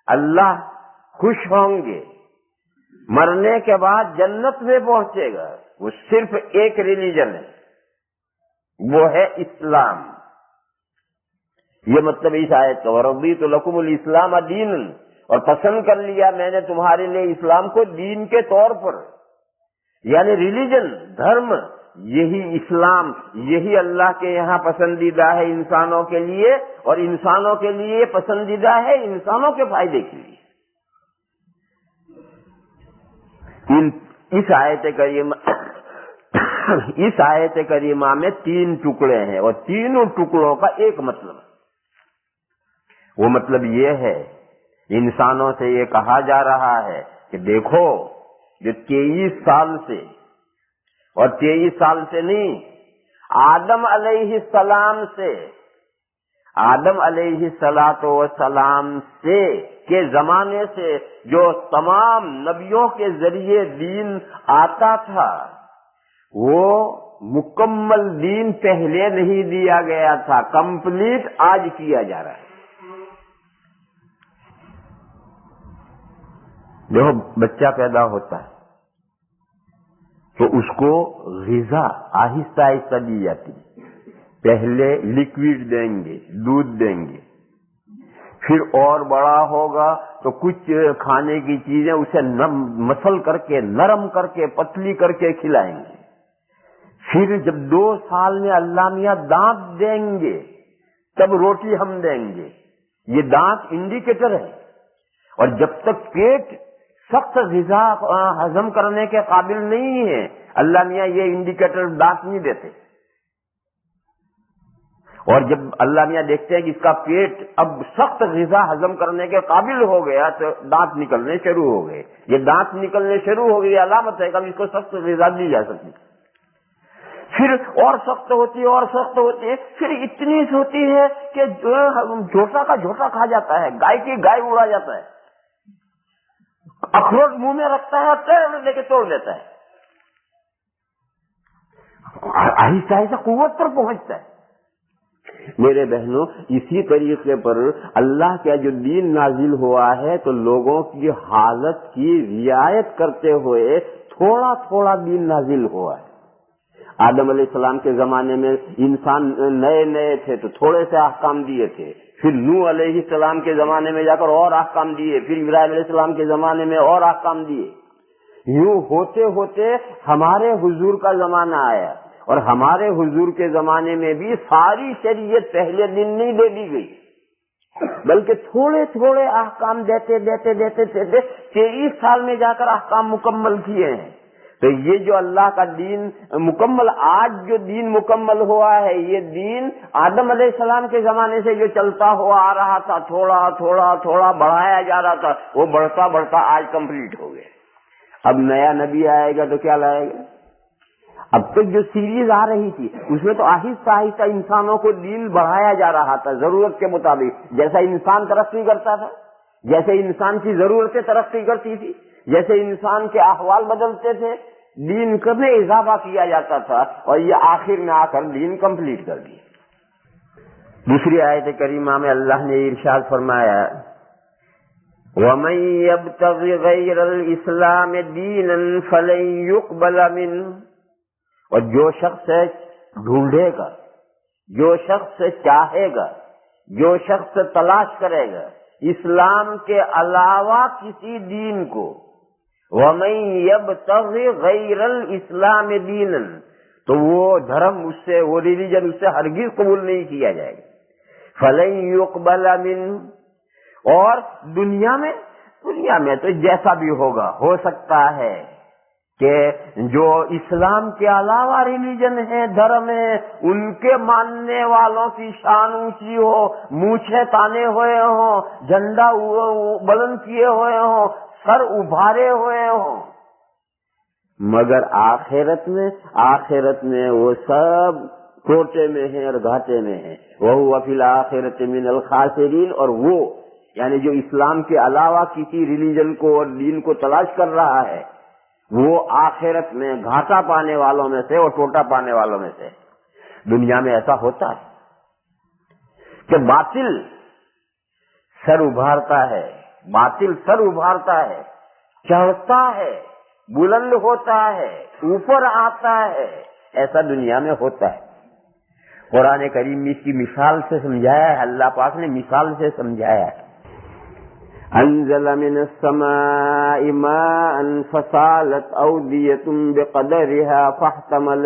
اللہ خوش ہوں گے، مرنے کے بعد جنت میں پہنچے گا، وہ صرف ایک ریلیجن ہے، وہ ہے اسلام۔ یہ مطلب اس آیت کا، وَرَضِيتُ لَكُمُ الْإِسْلَامَ دِينًا، اور پسند کر لیا میں نے تمہارے لیے اسلام کو دین کے طور پر، یعنی ریلیجن، دھرم، یہی اسلام، یہی اللہ کے یہاں پسندیدہ ہے انسانوں کے لیے، اور انسانوں کے لیے پسندیدہ ہے انسانوں کے فائدے کے لیے۔ اس آیت کریمہ میں 3 ٹکڑے ہیں، اور تینوں ٹکڑوں کا ایک مطلب ہے۔ وہ مطلب یہ ہے، انسانوں سے یہ کہا جا رہا ہے کہ دیکھو، جو 23 سال سے، اور 23 سال سے نہیں، آدم علیہ السلام سے، آدم علیہ السلام سے کے زمانے سے جو تمام نبیوں کے ذریعے دین آتا تھا، وہ مکمل دین پہلے نہیں دیا گیا تھا، کمپلیٹ آج کیا جا رہا ہے۔ دیکھو، بچہ پیدا ہوتا ہے تو اس کو غذا آہستہ آہستہ دی جاتی ہے۔ پہلے لکوڈ دیں گے، دودھ دیں گے، پھر اور بڑا ہوگا تو کچھ کھانے کی چیزیں اسے مسل کر کے، نرم کر کے، پتلی کر کے کھلائیں گے، پھر جب 2 سال میں اللہ میاں دانت دیں گے تب روٹی ہم دیں گے. یہ دانت انڈیکیٹر ہے. اور جب تک پیٹ سخت غذا ہضم کرنے کے قابل نہیں ہے اللہ میاں یہ انڈیکیٹر دانت نہیں دیتے. اور جب اللہ میاں دیکھتے ہیں کہ اس کا پیٹ اب سخت غذا ہضم کرنے کے قابل ہو گیا تو دانت نکلنے شروع ہو گئے. یہ دانت نکلنے شروع ہو گئی علامت ہے کہ اب اس کو سخت غذا دی جا سکتی. پھر اور سخت ہوتی ہے اور سخت ہوتی ہے. پھر اتنی ہوتی ہے کہ جھوٹا کا جھوٹا کھا جاتا ہے, گائے کی گائے اڑا جاتا ہے, اخروٹ منہ میں رکھتا ہے اور لے کے توڑ دیتا ہے. آہستہ آہستہ قوت پر پہنچتا ہے. میرے بہنوں, اسی طریقے پر اللہ کا جو دین نازل ہوا ہے تو لوگوں کی حالت کی رعایت کرتے ہوئے تھوڑا تھوڑا دین نازل ہوا ہے. آدم علیہ السلام کے زمانے میں انسان نئے نئے تھے تو تھوڑے سے احکام دیے تھے. پھر نوح علیہ السلام کے زمانے میں جا کر اور احکام دیے. پھر ابراہیم علیہ السلام کے زمانے میں اور احکام دیے. یوں ہوتے ہوتے ہمارے حضور کا زمانہ آیا اور ہمارے حضور کے زمانے میں بھی ساری شریعت پہلے دن نہیں دے دی گئی بلکہ تھوڑے تھوڑے احکام دیتے دیتے دیتے دیتے 23 سال میں جا کر احکام مکمل کیے ہیں. تو یہ جو اللہ کا دین مکمل, آج جو دین مکمل ہوا ہے, یہ دین آدم علیہ السلام کے زمانے سے جو چلتا ہوا آ رہا تھا, تھوڑا تھوڑا تھوڑا بڑھایا جا رہا تھا, وہ بڑھتا بڑھتا آج کمپلیٹ ہو گیا. اب نیا نبی آئے گا تو کیا لائے گا؟ اب تک جو سیریز آ رہی تھی اس میں تو آہستہ آہستہ انسانوں کو دین بڑھایا جا رہا تھا ضرورت کے مطابق. جیسا انسان ترقی کرتا تھا, جیسے انسان کی ضرورتیں ترقی کرتی تھی, جیسے انسان کے احوال بدلتے تھے, دین کرنے اضافہ کیا جاتا تھا اور یہ آخر میں آ کر دین کمپلیٹ کر دیا. دوسری آیت کریمہ میں اللہ نے ارشاد فرمایا وَمَن يَبْتَغِ غَيْرَ الْإِسْلَامِ دِينًا فَلَن يُقْبَلَ مِنْهُ, اور جو شخص ڈھونڈے گا, جو شخص چاہے گا, جو شخص تلاش کرے گا اسلام کے علاوہ کسی دین کو, وَمَن يَبْتَغِ غَيْرَ الْإِسْلَامِ دِينًا, تو وہ دھرم اس سے, وہ ریلیجن اس سے ہرگز قبول نہیں کیا جائے گا. فَلَن يُقْبَلَ مِنْهُ, اور دنیا میں تو جیسا بھی ہوگا, ہو سکتا ہے کہ جو اسلام کے علاوہ ریلیجن ہے, دھرم ہے, ان کے ماننے والوں کی شان اونچی ہو, مونچھیں تانے ہوئے ہوں, جھنڈا بلند کیے ہوئے ہوں, سر ابھارے ہوئے ہوں, مگر آخرت میں وہ سب ٹوٹے میں ہیں اور گھاٹے میں ہیں. وَهُوَ فِي الْآخِرَةِ مِنَ الْخَاسِرِينَ, اور وہ یعنی جو اسلام کے علاوہ کسی ریلیجن کو اور دین کو تلاش کر رہا ہے وہ آخرت میں گھاٹا پانے والوں میں سے اور ٹوٹا پانے والوں میں سے. دنیا میں ایسا ہوتا ہے کہ باطل سر ابھارتا ہے, چڑھتا ہے, بلند ہوتا ہے, اوپر آتا ہے, ایسا دنیا میں ہوتا ہے. قرآن کریم میں اس کی مثال سے سمجھایا ہے, اللہ پاک نے مثال سے سمجھایا ہے. انزل من السماء ماء فسالت اودية بقدرها فاحتمل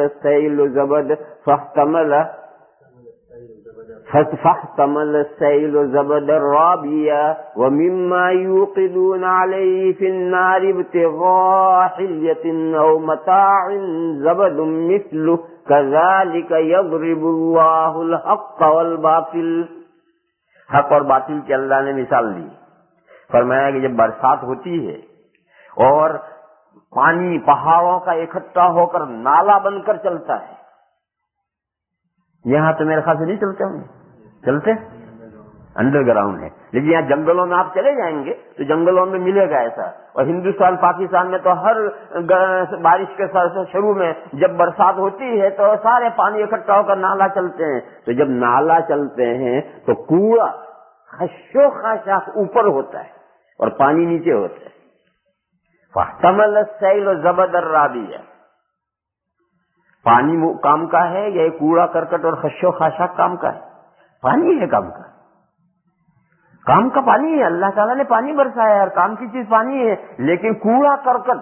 السيل زبدا رابيا ومما يوقدون عليه في النار ابتغاء حلية أو متاع زبد مثله كذلك يضرب الله الحق والباطل. حق اور باطل کی اللہ نے مثال دی. فرمایا کہ جب برسات ہوتی ہے اور پانی پہاڑوں کا اکٹھا ہو کر نالا بن کر چلتا ہے, یہاں تو میرے خیال سے نہیں چلتے ہوں گے, چلتے انڈر گراؤنڈ ہے, لیکن یہاں جنگلوں میں آپ چلے جائیں گے تو جنگلوں میں ملے گا ایسا. اور ہندوستان پاکستان میں تو ہر بارش کے شروع میں جب برسات ہوتی ہے تو سارے پانی اکٹھا ہو کر نالا چلتے ہیں. تو جب نالا چلتے ہیں تو کوڑا خشو خاشاک اوپر ہوتا ہے اور پانی نیچے ہوتا ہے. فاحتمل السیل زبدا رابیا, پانی کام کا ہے یا کوڑا کرکٹ اور خشو خاشاک کام کا ہے؟ پانی ہے کام کا, کام کا پانی ہے. اللہ تعالیٰ نے پانی برسایا ہے اور کام کی چیز پانی ہے, لیکن کوڑا کرکٹ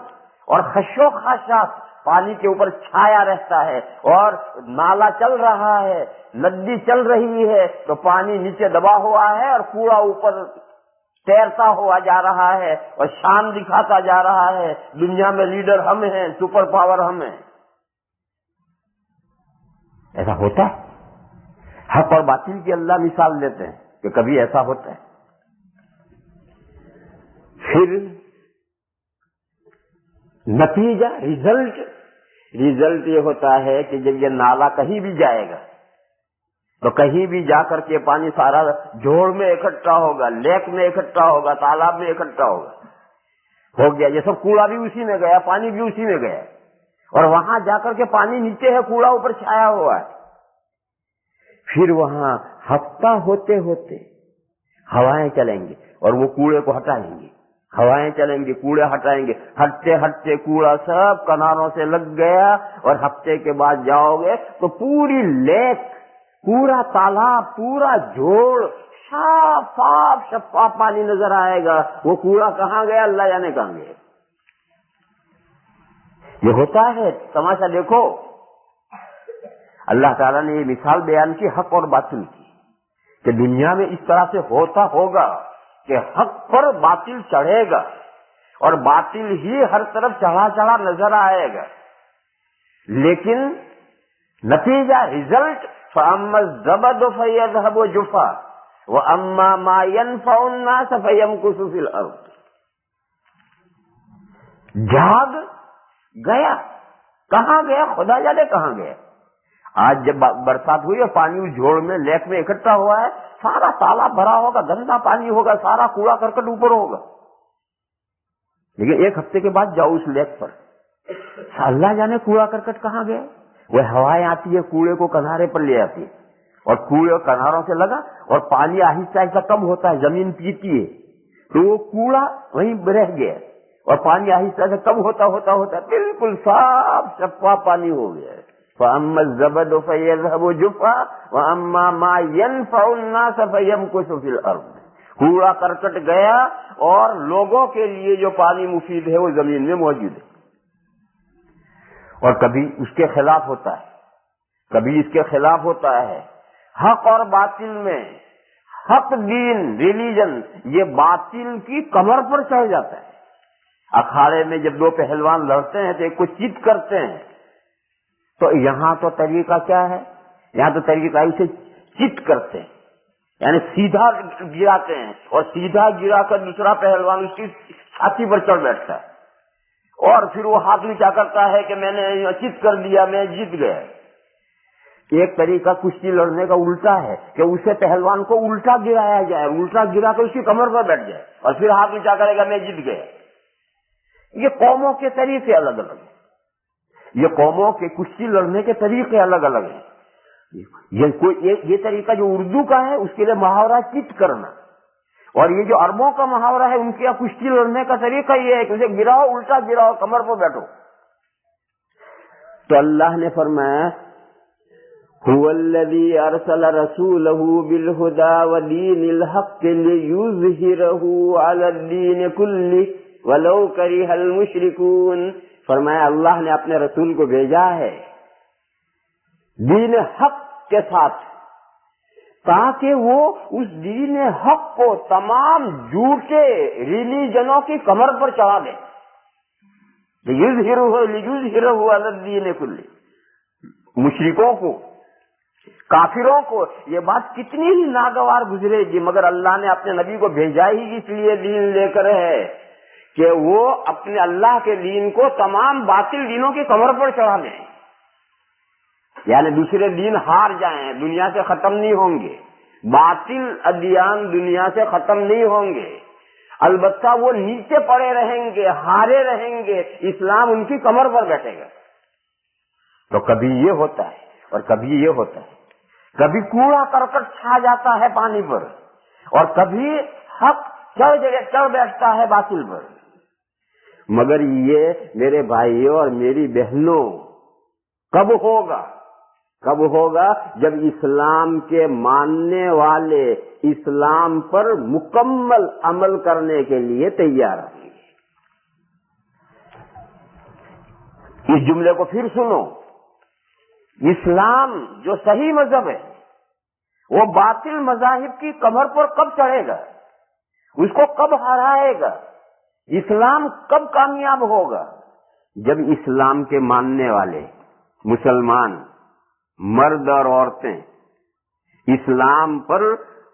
اور خشو خاشاک پانی کے اوپر چھایا رہتا ہے، اور نالا چل رہا ہے، ندی چل رہی ہے تو پانی نیچے دبا ہوا ہے اور کوڑا اوپر تیرتا ہوا جا رہا ہے اور شان دکھاتا جا رہا ہے، دنیا میں لیڈر ہم ہیں، سپر پاور ہم ہیں۔ ایسا ہوتا ہے؟ حق اور باطل کی اللہ مثال دیتے ہیں کہ کبھی ایسا ہوتا ہے۔ پھر نتیجہ، رزلٹ یہ ہوتا ہے کہ جب یہ نالا کہیں بھی جائے گا تو کہیں بھی جا کر کے پانی سارا جوڑ میں اکٹھا ہوگا، لیک میں اکٹھا ہوگا، تالاب میں اکٹھا ہوگا، ہو گیا یہ سب کوڑا بھی اسی میں گیا، پانی بھی اسی میں گیا، اور وہاں جا کر کے پانی نیچے ہے، کوڑا اوپر چھایا ہوا ہے۔ پھر وہاں ہفتہ ہوتے ہوتے ہوائیں چلیں گی اور وہ کوڑے کو ہٹائیں گی، ہوائیں چلیں گی، کوڑے ہٹائیں گے، ہٹتے ہٹتے کوڑا سب کناروں سے لگ گیا، اور ہفتے کے بعد جاؤ گے تو پوری لیک، پورا تالاب، پورا جوڑ صاف شفاف پانی نظر آئے گا۔ وہ کوڑا کہاں گیا اللہ جانے کہاں گیا۔ یہ ہوتا ہے، تماشا دیکھو۔ اللہ تعالیٰ نے یہ مثال بیان کی حق اور باطل کی کہ دنیا میں اس طرح سے ہوتا ہوگا کہ حق پر باطل چڑھے گا اور باطل ہی ہر طرف چڑھا چڑھا نظر آئے گا، لیکن نتیجہ، رزلٹ، فَأَمَّا الزَّبَدُ فَيَذْهَبُ جُفًّا وَأَمَّا مَا يَنفَعُ النَّاسَ فَيَمْكُثُ فِي الْأَرْضِ۔ جھاگ گیا، کہاں گیا خدا جانے کہاں گیا۔ آج جب برسات ہوئی اور پانی اس جھوڑ میں، لیک میں اکٹھا ہوا ہے، سارا تالاب بھرا ہوگا، گندا پانی ہوگا، سارا کوڑا کرکٹ اوپر ہوگا، لیکن ایک ہفتے کے بعد جاؤ اس لیک پر، اللہ جانے کوڑا کرکٹ کہاں گیا۔ وہ ہوائیں آتی ہے، کوڑے کو کنارے پر لے آتی ہے، اور کوڑے اور کناروں سے لگا، اور پانی آہستہ آہستہ کم ہوتا ہے، زمین پیتی ہے تو وہ کوڑا وہیں رہ گیا، اور پانی آہستہ سے کم ہوتا ہوتا ہوتا بالکل صاف شفاف پانی ہو گیا ہے۔ فَأَمَّا الزَّبَدُ فَيَذْهَبُ جُفًّا وَأَمَّا مَا يَنفَعُ النَّاسَ فَيَمْكُثُ فِي الْأَرْضِ۔ کوڑا کرکٹ گیا اور لوگوں کے لیے جو پانی مفید ہے وہ زمین میں موجود ہے۔ اور کبھی اس کے خلاف ہوتا ہے، کبھی اس کے خلاف ہوتا ہے۔ حق اور باطل میں، حق دین، ریلیجن، یہ باطل کی کمر پر چڑھ جاتا ہے۔ اکھاڑے میں جب دو پہلوان لڑتے ہیں تو ایک کو چیت کرتے ہیں، تو یہاں تو طریقہ کیا ہے، یہاں تو طریقہ اسے چت کرتے ہیں، یعنی سیدھا گراتے ہیں، اور سیدھا گرا کر دوسرا پہلوان اس کی چھاتی پر چڑھ بیٹھتا ہے، اور پھر وہ ہاتھ نیچا کرتا ہے کہ میں نے چت کر دیا، میں جیت گیا۔ ایک طریقہ کشتی لڑنے کا الٹا ہے کہ اسے پہلوان کو الٹا گرایا جائے، الٹا گرا کر اس کی کمر پر بیٹھ جائے اور پھر ہاتھ نیچا کرے گا میں جیت گیا۔ یہ قوموں کے طریقے الگ الگ ہیں، یہ قوموں کے کشتی لڑنے کے طریقے الگ الگ ہیں۔ یہ طریقہ جو اردو کا ہے اس کے لیے محاورہ چت کرنا، اور یہ جو عربوں کا محاورہ ہے ان کے یہاں کشتی لڑنے کا طریقہ یہ ہے کہ اسے گراؤ، الٹا گراؤ، کمر پر بیٹھو۔ تو اللہ نے فرمایا هو الذي أرسل رسوله بالهدى ودين الحق ليظهره على الدين كله ولو كره المشركون۔ فرمایا اللہ نے اپنے رسول کو بھیجا ہے دین حق کے ساتھ تاکہ وہ اس دین حق کو تمام جھوٹے ریلیجنوں کی کمر پر چڑھا دے۔ لِيُظْهِرَهُ عَلَى الدِّينِ كُلِّهِ، مشرکوں کو، کافروں کو یہ بات کتنی ہی ناگوار گزرے گی، مگر اللہ نے اپنے نبی کو بھیجا ہی اس لیے دین لے کر ہے کہ وہ اپنے اللہ کے دین کو تمام باطل دینوں کی کمر پر چڑھا دیں، یعنی دوسرے دین ہار جائیں، دنیا سے ختم نہیں ہوں گے، باطل ادیان دنیا سے ختم نہیں ہوں گے، البتہ وہ نیچے پڑے رہیں گے، ہارے رہیں گے، اسلام ان کی کمر پر بیٹھے گا۔ تو کبھی یہ ہوتا ہے اور کبھی یہ ہوتا ہے، کبھی کوڑا کرکٹ چھا جاتا ہے پانی پر اور کبھی حق چڑھ بیٹھتا ہے باطل پر۔ مگر یہ میرے بھائیوں اور میری بہنوں کب ہوگا؟ کب ہوگا؟ جب اسلام کے ماننے والے اسلام پر مکمل عمل کرنے کے لیے تیار ہوں گے۔ اس جملے کو پھر سنو، اسلام جو صحیح مذہب ہے وہ باطل مذاہب کی کمر پر کب چڑھے گا، اس کو کب ہرائے گا، اسلام کب کامیاب ہوگا؟ جب اسلام کے ماننے والے مسلمان مرد اور عورتیں اسلام پر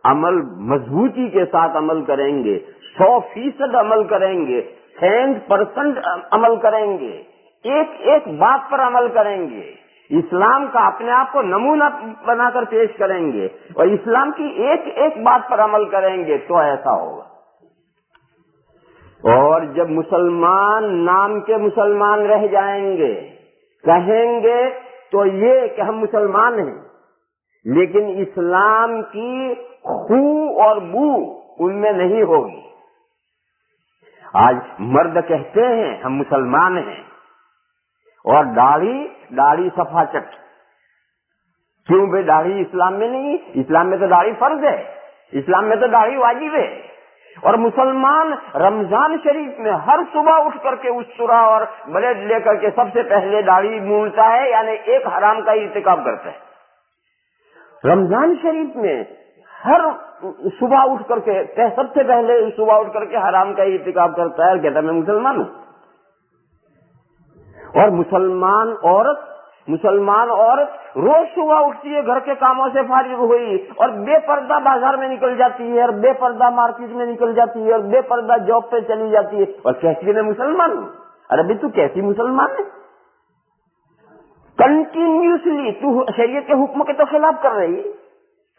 عمل مضبوطی کے ساتھ عمل کریں گے، 100% عمل کریں گے، 100% عمل کریں گے، ایک ایک بات پر عمل کریں گے، اسلام کا اپنے آپ کو نمونہ بنا کر پیش کریں گے اور اسلام کی ایک ایک بات پر عمل کریں گے تو ایسا ہوگا۔ اور جب مسلمان نام کے مسلمان رہ جائیں گے، کہیں گے تو یہ کہ ہم مسلمان ہیں، لیکن اسلام کی خو اور بو ان میں نہیں ہوگی۔ آج مرد کہتے ہیں ہم مسلمان ہیں اور داڑھی صفا چٹ، کیوں بھائی داڑھی اسلام میں نہیں؟ اسلام میں تو داڑھی فرض ہے، اسلام میں تو داڑھی واجب ہے۔ اور مسلمان رمضان شریف میں ہر صبح اٹھ کر کے اس سورہ اور بلیڈ لے کر کے سب سے پہلے داڑھی مونڈتا ہے، یعنی ایک حرام کا ارتکاب کرتا ہے۔ رمضان شریف میں ہر صبح اٹھ کر کے سب سے پہلے صبح اٹھ کر کے حرام کا ارتکاب کرتا ہے اور کہتا ہے میں مسلمان ہوں۔ اور مسلمان عورت روز صبح اٹھتی ہے، گھر کے کاموں سے فارغ ہوئی اور بے پردہ بازار میں نکل جاتی ہے اور بے پردہ مارکیٹ میں نکل جاتی ہے اور بے پردہ جاب پہ چلی جاتی ہے اور کہتی ہے میں مسلمان ہوں۔ ارے بھائی تو کیسی مسلمان ہے؟ کنٹینیوسلی تو شریعت کے حکم کے تو خلاف کر رہی ہے،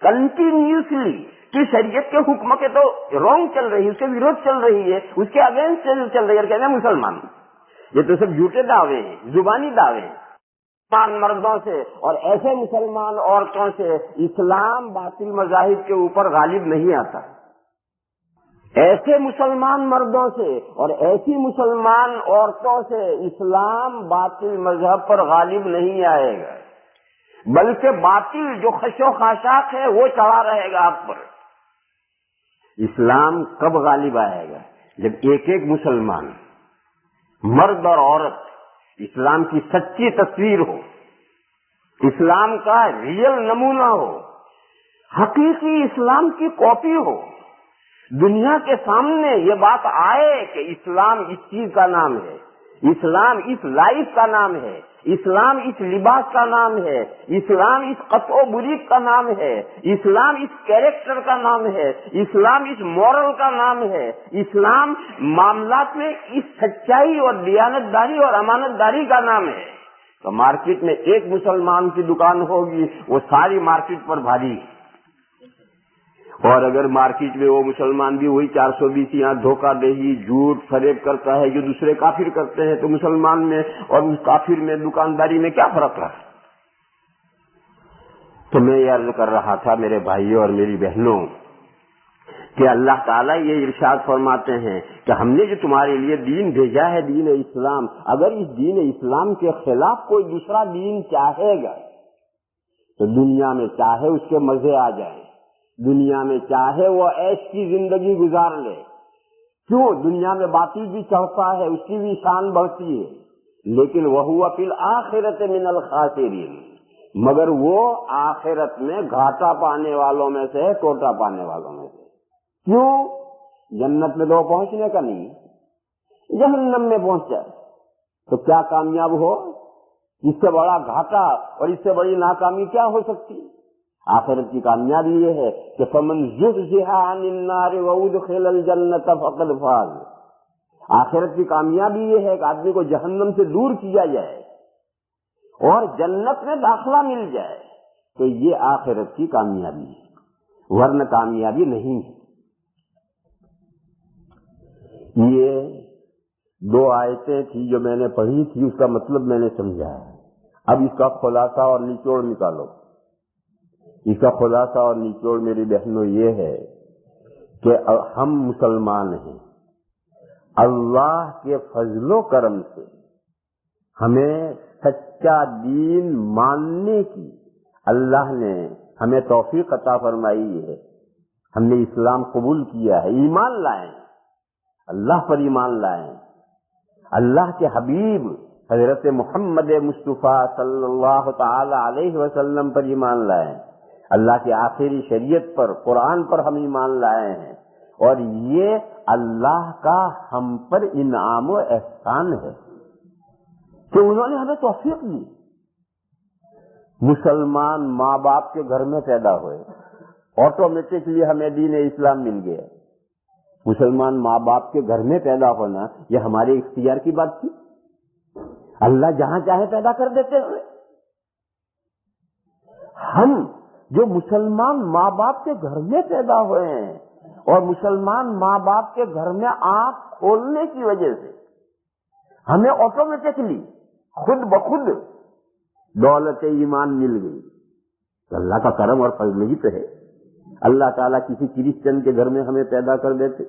کنٹینیوسلی تو شریعت کے حکم کے تو رونگ چل رہی ہے، اس کے ورودھ چل رہی ہے، اس کے اگینسٹ چل رہی ہے اور کہتے ہیں مسلمان ہوں۔ یہ تو سب جھوٹے دعوے ہیں، زبانی دعوے ہیں۔ مسلمان مردوں سے اور ایسے مسلمان عورتوں سے اسلام باطل مذاہب کے اوپر غالب نہیں آتا۔ ایسے مسلمان مردوں سے اور ایسی مسلمان عورتوں سے اسلام باطل مذہب پر غالب نہیں آئے گا، بلکہ باطل جو خش و خاشاک ہے وہ چڑھا رہے گا آپ پر۔ اسلام کب غالب آئے گا؟ جب ایک ایک مسلمان مرد اور عورت اسلام کی سچی تصویر ہو، اسلام کا ریئل نمونہ ہو، حقیقی اسلام کی کاپی ہو، دنیا کے سامنے یہ بات آئے کہ اسلام اس چیز کا نام ہے، اسلام اس لائف کا نام ہے، اسلام اس لباس کا نام ہے، اسلام اس قطع و بریق کا نام ہے، اسلام اس کیریکٹر کا نام ہے، اسلام اس مورل کا نام ہے، اسلام معاملات میں اس سچائی اور دیانت داری اور امانت داری کا نام ہے، تو مارکیٹ میں ایک مسلمان کی دکان ہوگی وہ ساری مارکیٹ پر بھاری۔ اور اگر مارکیٹ میں وہ مسلمان بھی وہی 420 یہاں دھوکہ دہی جھوٹ فریب کرتا ہے جو دوسرے کافر کرتے ہیں، تو مسلمان میں اور اس کافر میں دکانداری میں کیا فرق ہے؟ تو میں یہ عرض کر رہا تھا میرے بھائیوں اور میری بہنوں کہ اللہ تعالیٰ یہ ارشاد فرماتے ہیں کہ ہم نے جو تمہارے لیے دین بھیجا ہے دین اسلام، اگر اس دین اسلام کے خلاف کوئی دوسرا دین چاہے گا تو دنیا میں چاہے اس کے مزے آ جائیں، دنیا میں چاہے وہ عیش کی زندگی گزار لے، کیوں دنیا میں باطل بھی چڑھتا ہے، اس کی بھی شان بڑھتی ہے، لیکن وَهُوَ فِي الْآخِرَةِ مِنَ الْخَاسِرِينَ، مگر وہ آخرت میں گھاٹا پانے والوں میں سے ہے، ٹوٹا پانے والوں میں سے۔ کیوں؟ جنت میں تو پہنچنے کا نہیں، جہنم میں پہنچ جائے تو کیا کامیاب ہو؟ اس سے بڑا گھاٹا اور اس سے بڑی ناکامی کیا ہو سکتی؟ آخرت کی کامیابی یہ ہے کہ فَمَنْ زُحْزِحَ عَنِ النَّارِ وَأُدْخِلَ الْجَنَّةَ فَقَدْ فَازَ، آخرت کی کامیابی یہ ہے کہ آدمی کو جہنم سے دور کیا جائے اور جنت میں داخلہ مل جائے، تو یہ آخرت کی کامیابی ہے، ورنہ کامیابی نہیں ہے۔ یہ 2 آیتیں تھی جو میں نے پڑھی تھی، اس کا مطلب میں نے سمجھا ہے۔ اب اس کا خلاصہ اور نچوڑ نکالو۔ اس کا خلاصہ اور نچوڑ میری بہنوں یہ ہے کہ ہم مسلمان ہیں، اللہ کے فضل و کرم سے ہمیں سچا دین ماننے کی اللہ نے ہمیں توفیق عطا فرمائی ہے۔ ہم نے اسلام قبول کیا ہے، ایمان لائے، اللہ پر ایمان لائے، اللہ کے حبیب حضرت محمد مصطفیٰ صلی اللہ تعالی علیہ وسلم پر ایمان لائے ہیں، اللہ کی آخری شریعت پر، قرآن پر ہم ایمان لائے ہیں، اور یہ اللہ کا ہم پر انعام و احسان ہے کہ انہوں نے ہمیں توفیق دی۔ مسلمان ماں باپ کے گھر میں پیدا ہوئے، آٹومیٹکلی ہمیں دین اسلام مل گیا۔ مسلمان ماں باپ کے گھر میں پیدا ہونا یہ ہمارے اختیار کی بات تھی؟ اللہ جہاں چاہے پیدا کر دیتے ہیں۔ ہم جو مسلمان ماں باپ کے گھر میں پیدا ہوئے ہیں اور مسلمان ماں باپ کے گھر میں آنکھ کھولنے کی وجہ سے ہمیں آٹومیٹکلی خود بخود دولت ایمان مل گئی، تو اللہ کا کرم اور فضل ہی تو ہے۔ اللہ تعالیٰ کسی کرسچن کے گھر میں ہمیں پیدا کر دیتے،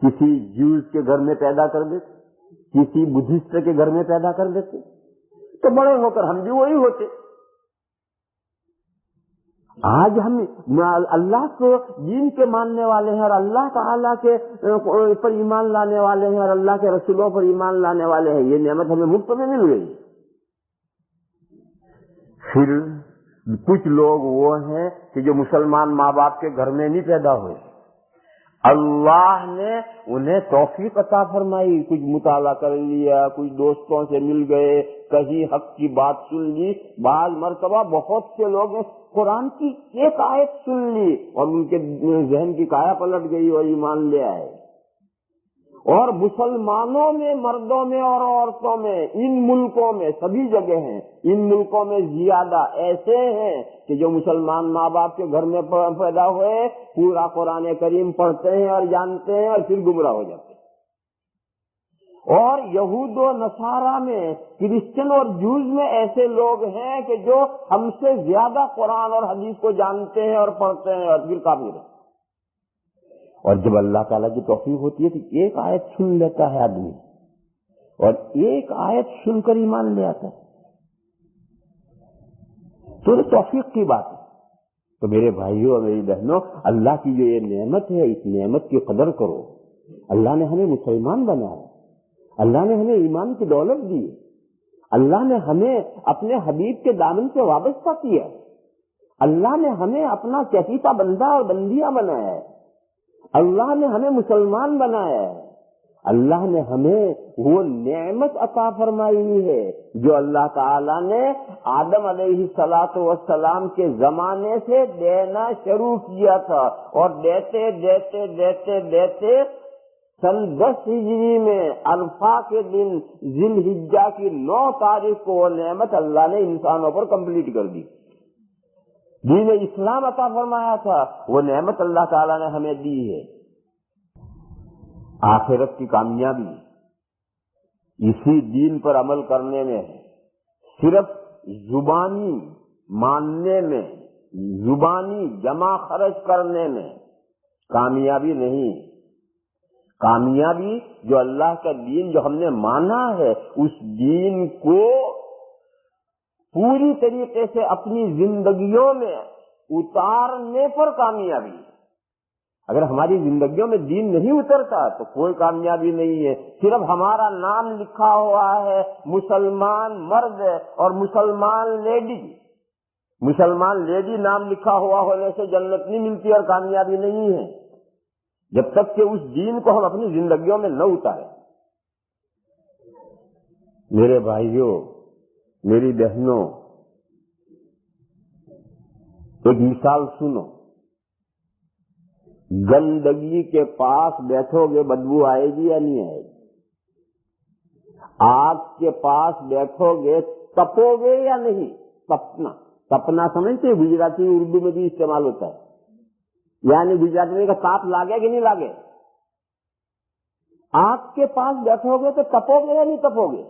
کسی جیوز کے گھر میں پیدا کر دیتے، کسی بدھسٹ کے گھر میں پیدا کر دیتے، تو بڑے ہو کر ہم بھی وہی ہوتے۔ آج ہم اللہ کو دین کے ماننے والے ہیں اور اللہ تعالیٰ کے پر ایمان لانے والے ہیں اور اللہ کے رسولوں پر ایمان لانے والے ہیں، یہ نعمت ہمیں مفت میں مل گئی۔ پھر کچھ لوگ وہ ہیں کہ جو مسلمان ماں باپ کے گھر میں نہیں پیدا ہوئے، اللہ نے انہیں توفیق عطا فرمائی، کچھ مطالعہ کر لیا، کچھ دوستوں سے مل گئے، کہیں حق کی بات سن لی۔ بعض مرتبہ بہت سے لوگ قرآن کی ایک آیت سن لی اور ان کے ذہن کی کایا پلٹ گئی اور ایمان لے آئے۔ اور مسلمانوں میں، مردوں میں اور عورتوں میں، ان ملکوں میں سبھی جگہ ہیں، ان ملکوں میں زیادہ ایسے ہیں کہ جو مسلمان ماں باپ کے گھر میں پیدا ہوئے، پورا قرآن کریم پڑھتے ہیں اور جانتے ہیں اور پھر گمراہ ہو جاتے ہیں۔ اور یہود و نصارہ میں، کرسچن اور جوز میں ایسے لوگ ہیں کہ جو ہم سے زیادہ قرآن اور حدیث کو جانتے ہیں اور پڑھتے ہیں اور پھر کافر ہیں۔ اور جب اللہ تعالیٰ کی توفیق ہوتی ہے تو ایک آیت سن لیتا ہے آدمی اور ایک آیت سن کر ایمان لے آتا ہے، تو توفیق کی بات ہے۔ تو میرے بھائیوں اور میری بہنوں، اللہ کی جو یہ نعمت ہے، اس نعمت کی قدر کرو۔ اللہ نے ہمیں مسلمان بنایا، اللہ نے ہمیں ایمان کی دولت دی، اللہ نے ہمیں اپنے حبیب کے دامن سے وابستہ کیا، اللہ نے ہمیں اپنا کیفیتا بندہ اور بندیاں بنایا ہے، اللہ نے ہمیں مسلمان بنایا ہے، اللہ نے ہمیں وہ نعمت عطا فرمائی ہے جو اللہ تعالیٰ نے آدم علیہ السلام کے زمانے سے دینا شروع کیا تھا، اور دیتے دیتے دیتے دیتے سن 10 ہجری میں عرفہ کے دن ذی الحجہ کی 9 تاریخ کو وہ نعمت اللہ نے انسانوں پر کمپلیٹ کر دی۔ دین اسلام عطا فرمایا تھا، وہ نعمت اللہ تعالیٰ نے ہمیں دی ہے۔ آخرت کی کامیابی اسی دین پر عمل کرنے میں ہے، صرف زبانی ماننے میں، زبانی جمع خرچ کرنے میں کامیابی نہیں۔ کامیابی جو اللہ کا دین جو ہم نے مانا ہے، اس دین کو پوری طریقے سے اپنی زندگیوں میں اتارنے پر کامیابی ہے۔ اگر ہماری زندگیوں میں دین نہیں اترتا تو کوئی کامیابی نہیں ہے۔ صرف ہمارا نام لکھا ہوا ہے مسلمان مرد اور مسلمان لیڈی، مسلمان لیڈی نام لکھا ہوا ہونے سے جنت نہیں ملتی اور کامیابی نہیں ہے، جب تک کہ اس دین کو ہم اپنی زندگیوں میں نہ اتاریں۔ میرے بھائیوں، میری بہنوں، ایک مثال سنو۔ گندگی کے پاس بیٹھو گے بدبو آئے گی یا نہیں آئے گی؟ آگ کے پاس بیٹھو گے تپو گے یا نہیں؟ تپنا، تپنا سمجھتے ہیں؟ گجراتی اردو میں بھی استعمال ہوتا ہے، یعنی گجراتی میں کا تاپ لاگے کہ نہیں لاگے؟ آگ کے پاس بیٹھو گے تو تپو گے یا نہیں تپو گے؟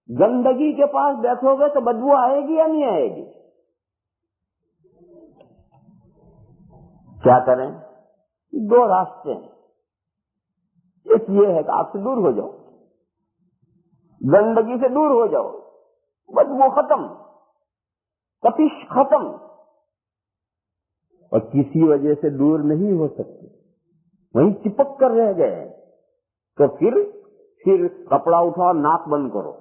گندگی کے پاس بیٹھو گے تو بدبو آئے گی یا نہیں آئے گی؟ کیا کریں؟ 2 راستے ہیں۔ ایک یہ ہے کہ آپ سے دور ہو جاؤ، گندگی سے دور ہو جاؤ، بدبو ختم، تپش ختم۔ اور کسی وجہ سے دور نہیں ہو سکتے، وہیں چپک کر رہ گئے، تو پھر کپڑا اٹھاؤ، ناک بند کرو،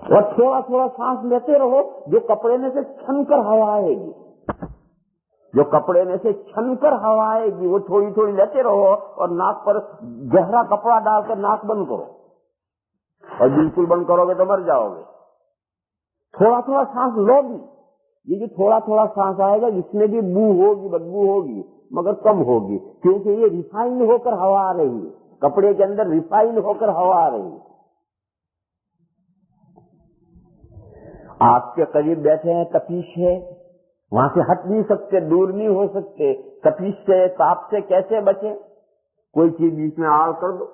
اور تھوڑا تھوڑا سانس لیتے رہو، جو کپڑے میں سے چھن کر ہوا آئے گی، جو کپڑے میں سے چھن کر ہوا آئے گی وہ تھوڑی تھوڑی لیتے رہو، اور ناک پر گہرا کپڑا ڈال کر ناک بند کرو، اور بالکل بند کرو گے تو مر جاؤ گے۔ تھوڑا تھوڑا سانس لو بھی، یہ جو تھوڑا تھوڑا سانس آئے گا اس میں بھی بو ہوگی، بدبو ہوگی، مگر کم ہوگی، کیونکہ یہ ریفائن ہو کر ہوا آ رہی ہے، کپڑے کے اندر ریفائن ہو کر ہوا آ رہی ہے۔ آپ کے قریب بیٹھے ہیں، تپیش ہے، وہاں سے ہٹ نہیں سکتے، دور نہیں ہو سکتے، تپیش سے تاپ سے کیسے بچیں؟ کوئی چیز بیچ میں آڑ کر دو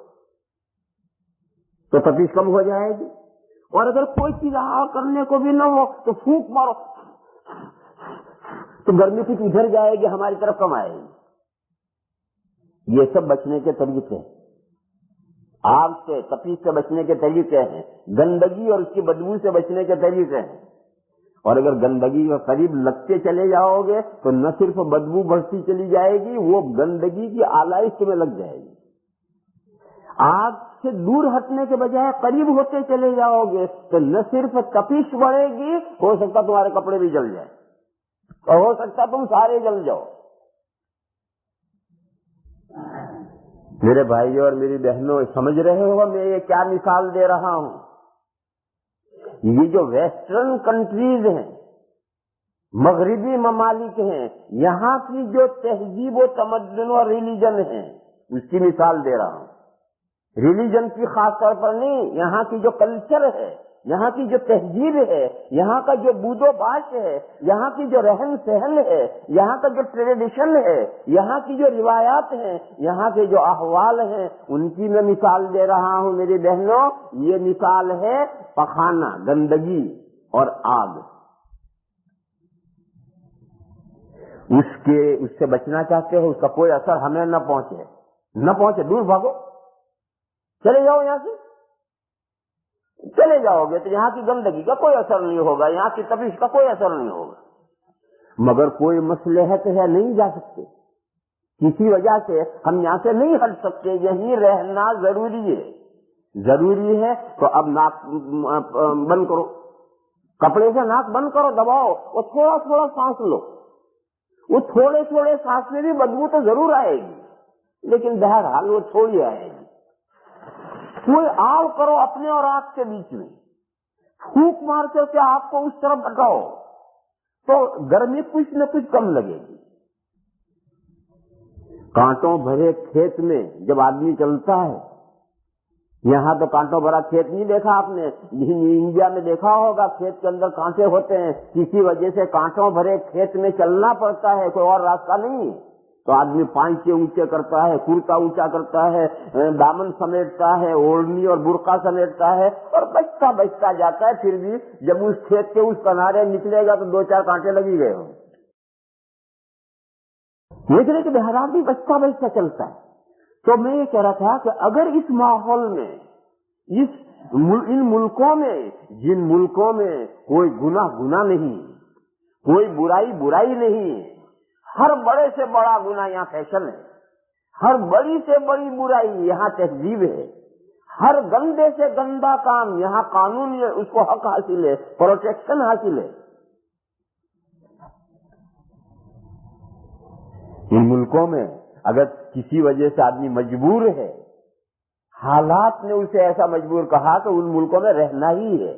تو تپیش کم ہو جائے گی، اور اگر کوئی چیز آڑ کرنے کو بھی نہ ہو تو پھونک مارو تو گرمی کچھ ادھر جائے گی، ہماری طرف کم آئے گی۔ یہ سب بچنے کے طریقے ہیں، آگ سے تپیش سے بچنے کے طریقے ہیں، گندگی اور اس کی بدبو سے بچنے کے طریقے ہیں۔ اور اگر گندگی کے قریب لگتے چلے جاؤ گے تو نہ صرف بدبو بڑھتی چلی جائے گی، وہ گندگی کی آلائش تمہیں لگ جائے گی۔ آگ سے دور ہٹنے کے بجائے قریب ہوتے چلے جاؤ گے تو نہ صرف تپیش بڑھے گی، ہو سکتا تمہارے کپڑے بھی جل جائیں، اور ہو سکتا تم سارے جل جاؤ۔ میرے بھائیوں اور میری بہنوں، سمجھ رہے ہو میں یہ کیا مثال دے رہا ہوں؟ یہ جو ویسٹرن کنٹریز ہیں، مغربی ممالک ہیں، یہاں کی جو تہذیب و تمدن اور ریلیجن ہے اس کی مثال دے رہا ہوں۔ ریلیجن کی خاص طور پر نہیں، یہاں کی جو کلچر ہے، یہاں کی جو تہذیب ہے، یہاں کا جو بود و باش ہے، یہاں کی جو رہن سہن ہے، یہاں کا جو ٹریڈیشن ہے، یہاں کی جو روایات ہیں، یہاں کے جو احوال ہیں، ان کی میں مثال دے رہا ہوں میری بہنوں۔ یہ مثال ہے پخانہ، گندگی اور آگ۔ اس سے بچنا چاہتے ہو، اس کا کوئی اثر ہمیں نہ پہنچے، دور بھاگو، چلے جاؤ یہاں سے، چلے جاؤ گے تو یہاں کی گندگی کا کوئی اثر نہیں ہوگا، یہاں کی تپش کا کوئی اثر نہیں ہوگا۔ مگر کوئی مصلحت ہے، نہیں جا سکتے، کسی وجہ سے ہم یہاں سے نہیں ہٹ سکتے، یہیں رہنا ضروری ہے۔ تو اب ناک بند کرو، کپڑے سے ناک بند کرو، دباؤ، اور تھوڑا تھوڑا سانس لو۔ وہ تھوڑے تھوڑے سانس میں بھی بدبو تو ضرور آئے گی، لیکن بہرحال وہ تھوڑی آئے گی۔ کوئی آڑ کرو اپنے اور آگ کے بیچ میں، پھونک مار کر کے آگ کو اس طرف ہٹاؤ تو گرمی کچھ نہ کچھ کم لگے گی۔ کانٹوں بھرے کھیت میں جب آدمی چلتا ہے، یہاں تو کانٹوں بھرا کھیت نہیں دیکھا آپ نے، انڈیا میں دیکھا ہوگا کھیت کے اندر کانٹے ہوتے ہیں، کسی وجہ سے کانٹوں بھرے کھیت میں چلنا پڑتا ہے، کوئی اور راستہ نہیں ہے، تو آدمی پائچے اونچے کرتا ہے، کرتا اونچا کرتا ہے، دامن سمیٹتا ہے، اوڑھنی اور برقع سمیٹتا ہے، اور بچتا جاتا ہے۔ پھر بھی جب اس کھیت کے اس کنارے نکلے گا تو 2-4 کانٹے لگی گئے ہوں، لیکن کہ بہرحال بھی بچتا چلتا ہے۔ تو میں یہ کہہ رہا تھا کہ اگر اس ماحول میں، ان ملکوں میں، جن ملکوں میں کوئی گناہ نہیں، کوئی برائی نہیں، ہر بڑے سے بڑا گناہ یہاں فیشن ہے، ہر بڑی سے بڑی برائی یہاں تہذیب ہے، ہر گندے سے گندا کام یہاں قانون ہے، اس کو حق حاصل ہے، پروٹیکشن حاصل ہے۔ ان ملکوں میں اگر کسی وجہ سے آدمی مجبور ہے، حالات نے اسے ایسا مجبور کہا تو ان ملکوں میں رہنا ہی ہے،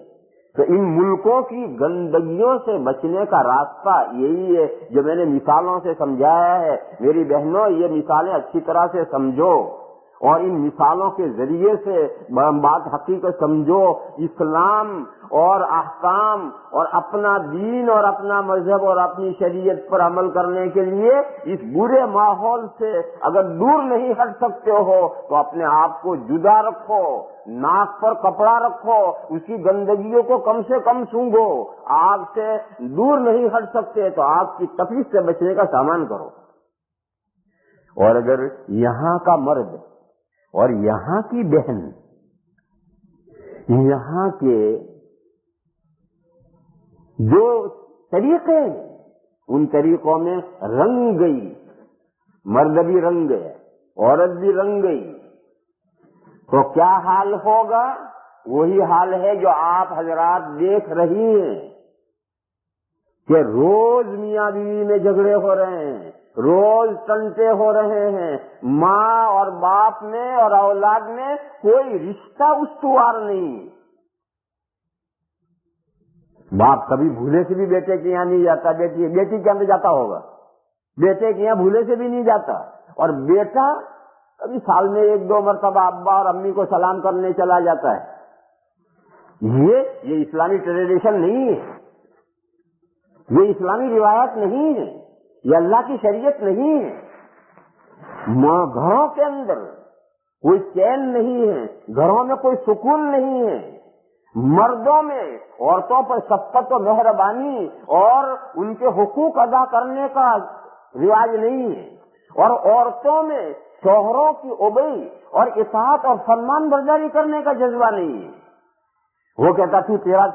تو ان ملکوں کی گندگیوں سے بچنے کا راستہ یہی ہے جو میں نے مثالوں سے سمجھایا ہے۔ میری بہنوں، یہ مثالیں اچھی طرح سے سمجھو، اور ان مثالوں کے ذریعے سے بات حقیقت سمجھو۔ اسلام اور احکام اور اپنا دین اور اپنا مذہب اور اپنی شریعت پر عمل کرنے کے لیے اس برے ماحول سے اگر دور نہیں ہٹ سکتے ہو تو اپنے آپ کو جدا رکھو، ناک پر کپڑا رکھو، اس کی گندگیوں کو کم سے کم سونگھو۔ آگ سے دور نہیں ہٹ سکتے تو آگ کی تپش سے بچنے کا سامان کرو۔ اور اگر یہاں کا مرد اور یہاں کی بہن یہاں کے جو طریقے ان طریقوں میں رنگ گئی، مرد بھی رنگ گئے، عورت بھی رنگ گئی، تو کیا حال ہوگا؟ وہی حال ہے جو آپ حضرات دیکھ رہی ہیں کہ روز میاں بیوی میں جھگڑے ہو رہے ہیں، روز ٹنٹے ہو رہے ہیں، ماں اور باپ میں اور اولاد میں کوئی رشتہ استوار نہیں۔ باپ کبھی بھولے سے بھی بیٹے کے یہاں نہیں جاتا، بیٹی کے اندر جاتا ہوگا، بیٹے کے یہاں بھولے سے بھی نہیں جاتا، اور بیٹا کبھی سال میں 1-2 مرتبہ ابا اور امی کو سلام کرنے چلا جاتا ہے۔ یہ اسلامی ٹریڈیشن نہیں ہے، یہ اسلامی روایت نہیں ہے، یہ اللہ کی شریعت نہیں ہے۔ گھروں کے اندر کوئی چین نہیں ہے، گھروں میں کوئی سکون نہیں ہے، مردوں میں عورتوں پر شفقت و مہربانی اور ان کے حقوق ادا کرنے کا رواج نہیں ہے، اور عورتوں میں شوہروں کی ابئی اور اطاعت اور فرمان برداری کرنے کا جذبہ نہیں ہے۔ وہ کہتا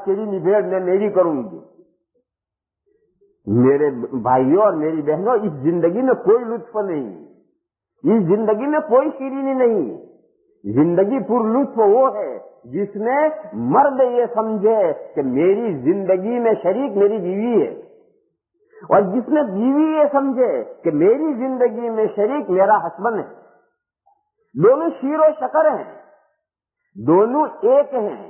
تیری نبیڑ میں میری کروں گی۔ میرے بھائیوں اور میری بہنوں، اس زندگی میں کوئی لطف نہیں، اس زندگی میں کوئی شیرینی نہیں۔ زندگی پر لطف وہ ہے جس میں مرد یہ سمجھے کہ میری زندگی میں شریک میری بیوی ہے، اور جس میں بیوی یہ سمجھے کہ میری زندگی میں شریک میرا ہسبینڈ ہے۔ دونوں شیر و شکر ہیں، دونوں ایک ہیں،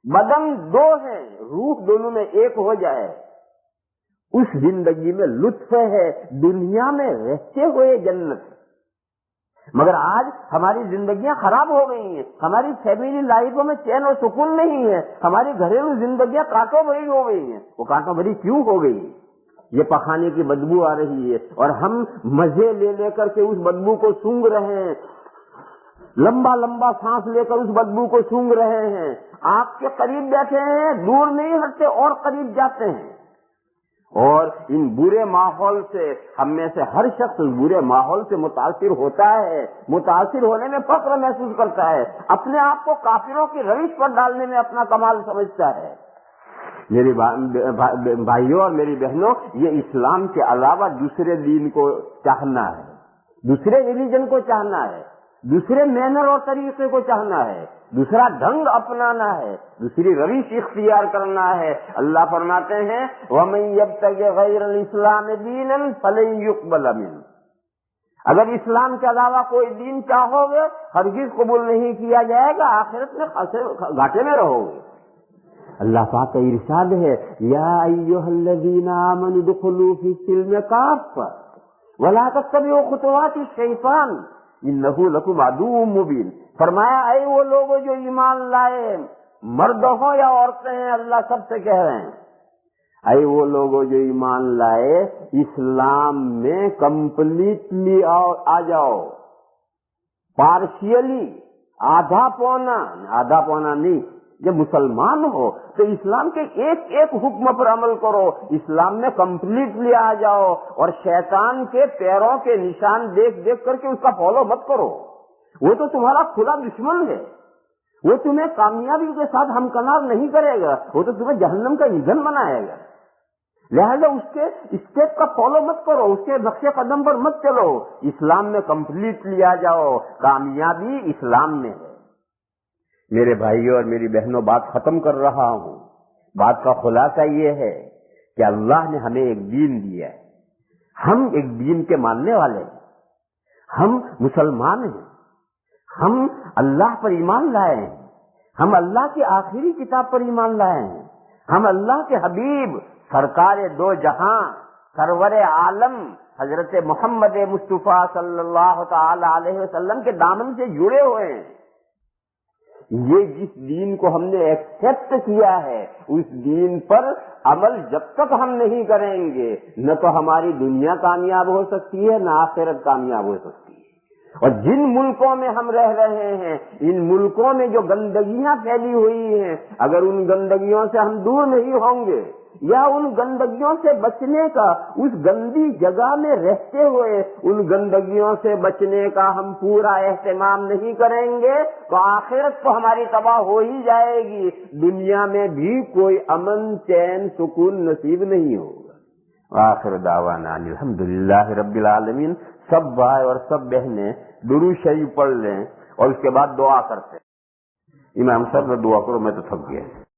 بدن دو ہیں، روح دونوں میں ایک ہو جائے، اس زندگی میں لطف ہے، دنیا میں رہتے ہوئے جنت۔ مگر آج ہماری زندگیاں خراب ہو گئی ہیں، ہماری فیملی لائفوں میں چین و سکون نہیں ہے، ہماری گھریلو زندگیاں کانٹوں بھری ہو گئی ہیں۔ وہ کانٹوں بھری کیوں ہو گئی؟ یہ پخانے کی بدبو آ رہی ہے، اور ہم مزے لے لے کر کے اس بدبو کو سونگھ رہے ہیں، لمبا لمبا سانس لے کر اس بدبو کو سونگھ رہے ہیں۔ آپ کے قریب بیٹھے ہیں، دور نہیں ہٹتے اور قریب جاتے ہیں، اور ان برے ماحول سے ہم میں سے ہر شخص اس برے ماحول سے متاثر ہوتا ہے، متاثر ہونے میں فخر محسوس کرتا ہے، اپنے آپ کو کافروں کی روش پر ڈالنے میں اپنا کمال سمجھتا ہے۔ میری بھائیوں اور میری بہنوں، یہ اسلام کے علاوہ دوسرے دین کو چاہنا ہے، دوسرے ریلیجن کو چاہنا ہے، دوسرے مینر اور طریقے کو چاہنا ہے، دوسرا ڈھنگ اپنانا ہے، دوسری روش اختیار کرنا ہے۔ اللہ فرماتے ہیں وَمَن يَبْتَغِ غَيْرَ الْإِسْلَامِ دِينًا فَلَن يُقْبَلَ مِنْهُ، اگر اسلام کے علاوہ کوئی دین چاہو گے ہرگز قبول نہیں کیا جائے گا، آخرت میں گھاٹے میں رہو گے۔ اللہ پاک کا ارشاد ہے یا ایھا الذین آمنوا ادخلوا فی السلم کافۃ ولا تتبعوا خطوات الشیطان انہ لکم عدو مبین۔ فرمایا اے وہ لوگ جو ایمان لائے، مرد ہوں یا عورتیں ہیں، اللہ سب سے کہہ رہے ہیں اے وہ لوگ جو ایمان لائے، اسلام میں کمپلیٹلی آ جاؤ، پارشیلی، آدھا پونا نہیں۔ جب مسلمان ہو تو اسلام کے ایک ایک حکم پر عمل کرو، اسلام میں کمپلیٹلی آ جاؤ، اور شیطان کے پیروں کے نشان دیکھ دیکھ کر کے اس کا فالو مت کرو، وہ تو تمہارا کھلا دشمن ہے، وہ تمہیں کامیابی کے ساتھ ہمکنار نہیں کرے گا، وہ تو تمہیں جہنم کا ایندھن بنائے گا۔ لہذا اس کے اسٹیپ کا فالو مت کرو، اس کے نقش قدم پر مت چلو، اسلام میں کمپلیٹلی آ جاؤ، کامیابی اسلام میں ہے۔ میرے بھائیوں اور میری بہنوں، بات ختم کر رہا ہوں۔ بات کا خلاصہ یہ ہے کہ اللہ نے ہمیں ایک دین دیا ہے، ہم ایک دین کے ماننے والے ہیں، ہم مسلمان ہیں، ہم اللہ پر ایمان لائے ہیں، ہم اللہ کی آخری کتاب پر ایمان لائے ہیں، ہم اللہ کے حبیب سرکار دو جہاں سرور عالم حضرت محمد مصطفیٰ صلی اللہ تعالی علیہ وسلم کے دامن سے جڑے ہوئے ہیں۔ یہ جس دین کو ہم نے ایکسپٹ کیا ہے، اس دین پر عمل جب تک ہم نہیں کریں گے، نہ تو ہماری دنیا کامیاب ہو سکتی ہے، نہ آخرت کامیاب ہو سکتی ہے۔ اور جن ملکوں میں ہم رہ رہے ہیں، ان ملکوں میں جو گندگیاں پھیلی ہوئی ہیں، اگر ان گندگیوں سے ہم دور نہیں ہوں گے، یا ان گندگیوں سے بچنے کا، اس گندی جگہ میں رہتے ہوئے ان گندگیوں سے بچنے کا ہم پورا اہتمام نہیں کریں گے، تو آخرت تو ہماری تباہ ہو ہی جائے گی، دنیا میں بھی کوئی امن چین سکون نصیب نہیں ہوگا۔ آخر دعوانا الحمدللہ رب العالمین۔ سب بھائی اور سب بہنیں درود شریف پڑھ لیں اور اس کے بعد دعا کرتے ہیں۔ امام صاحب دعا کرو، میں تو تھک گیا.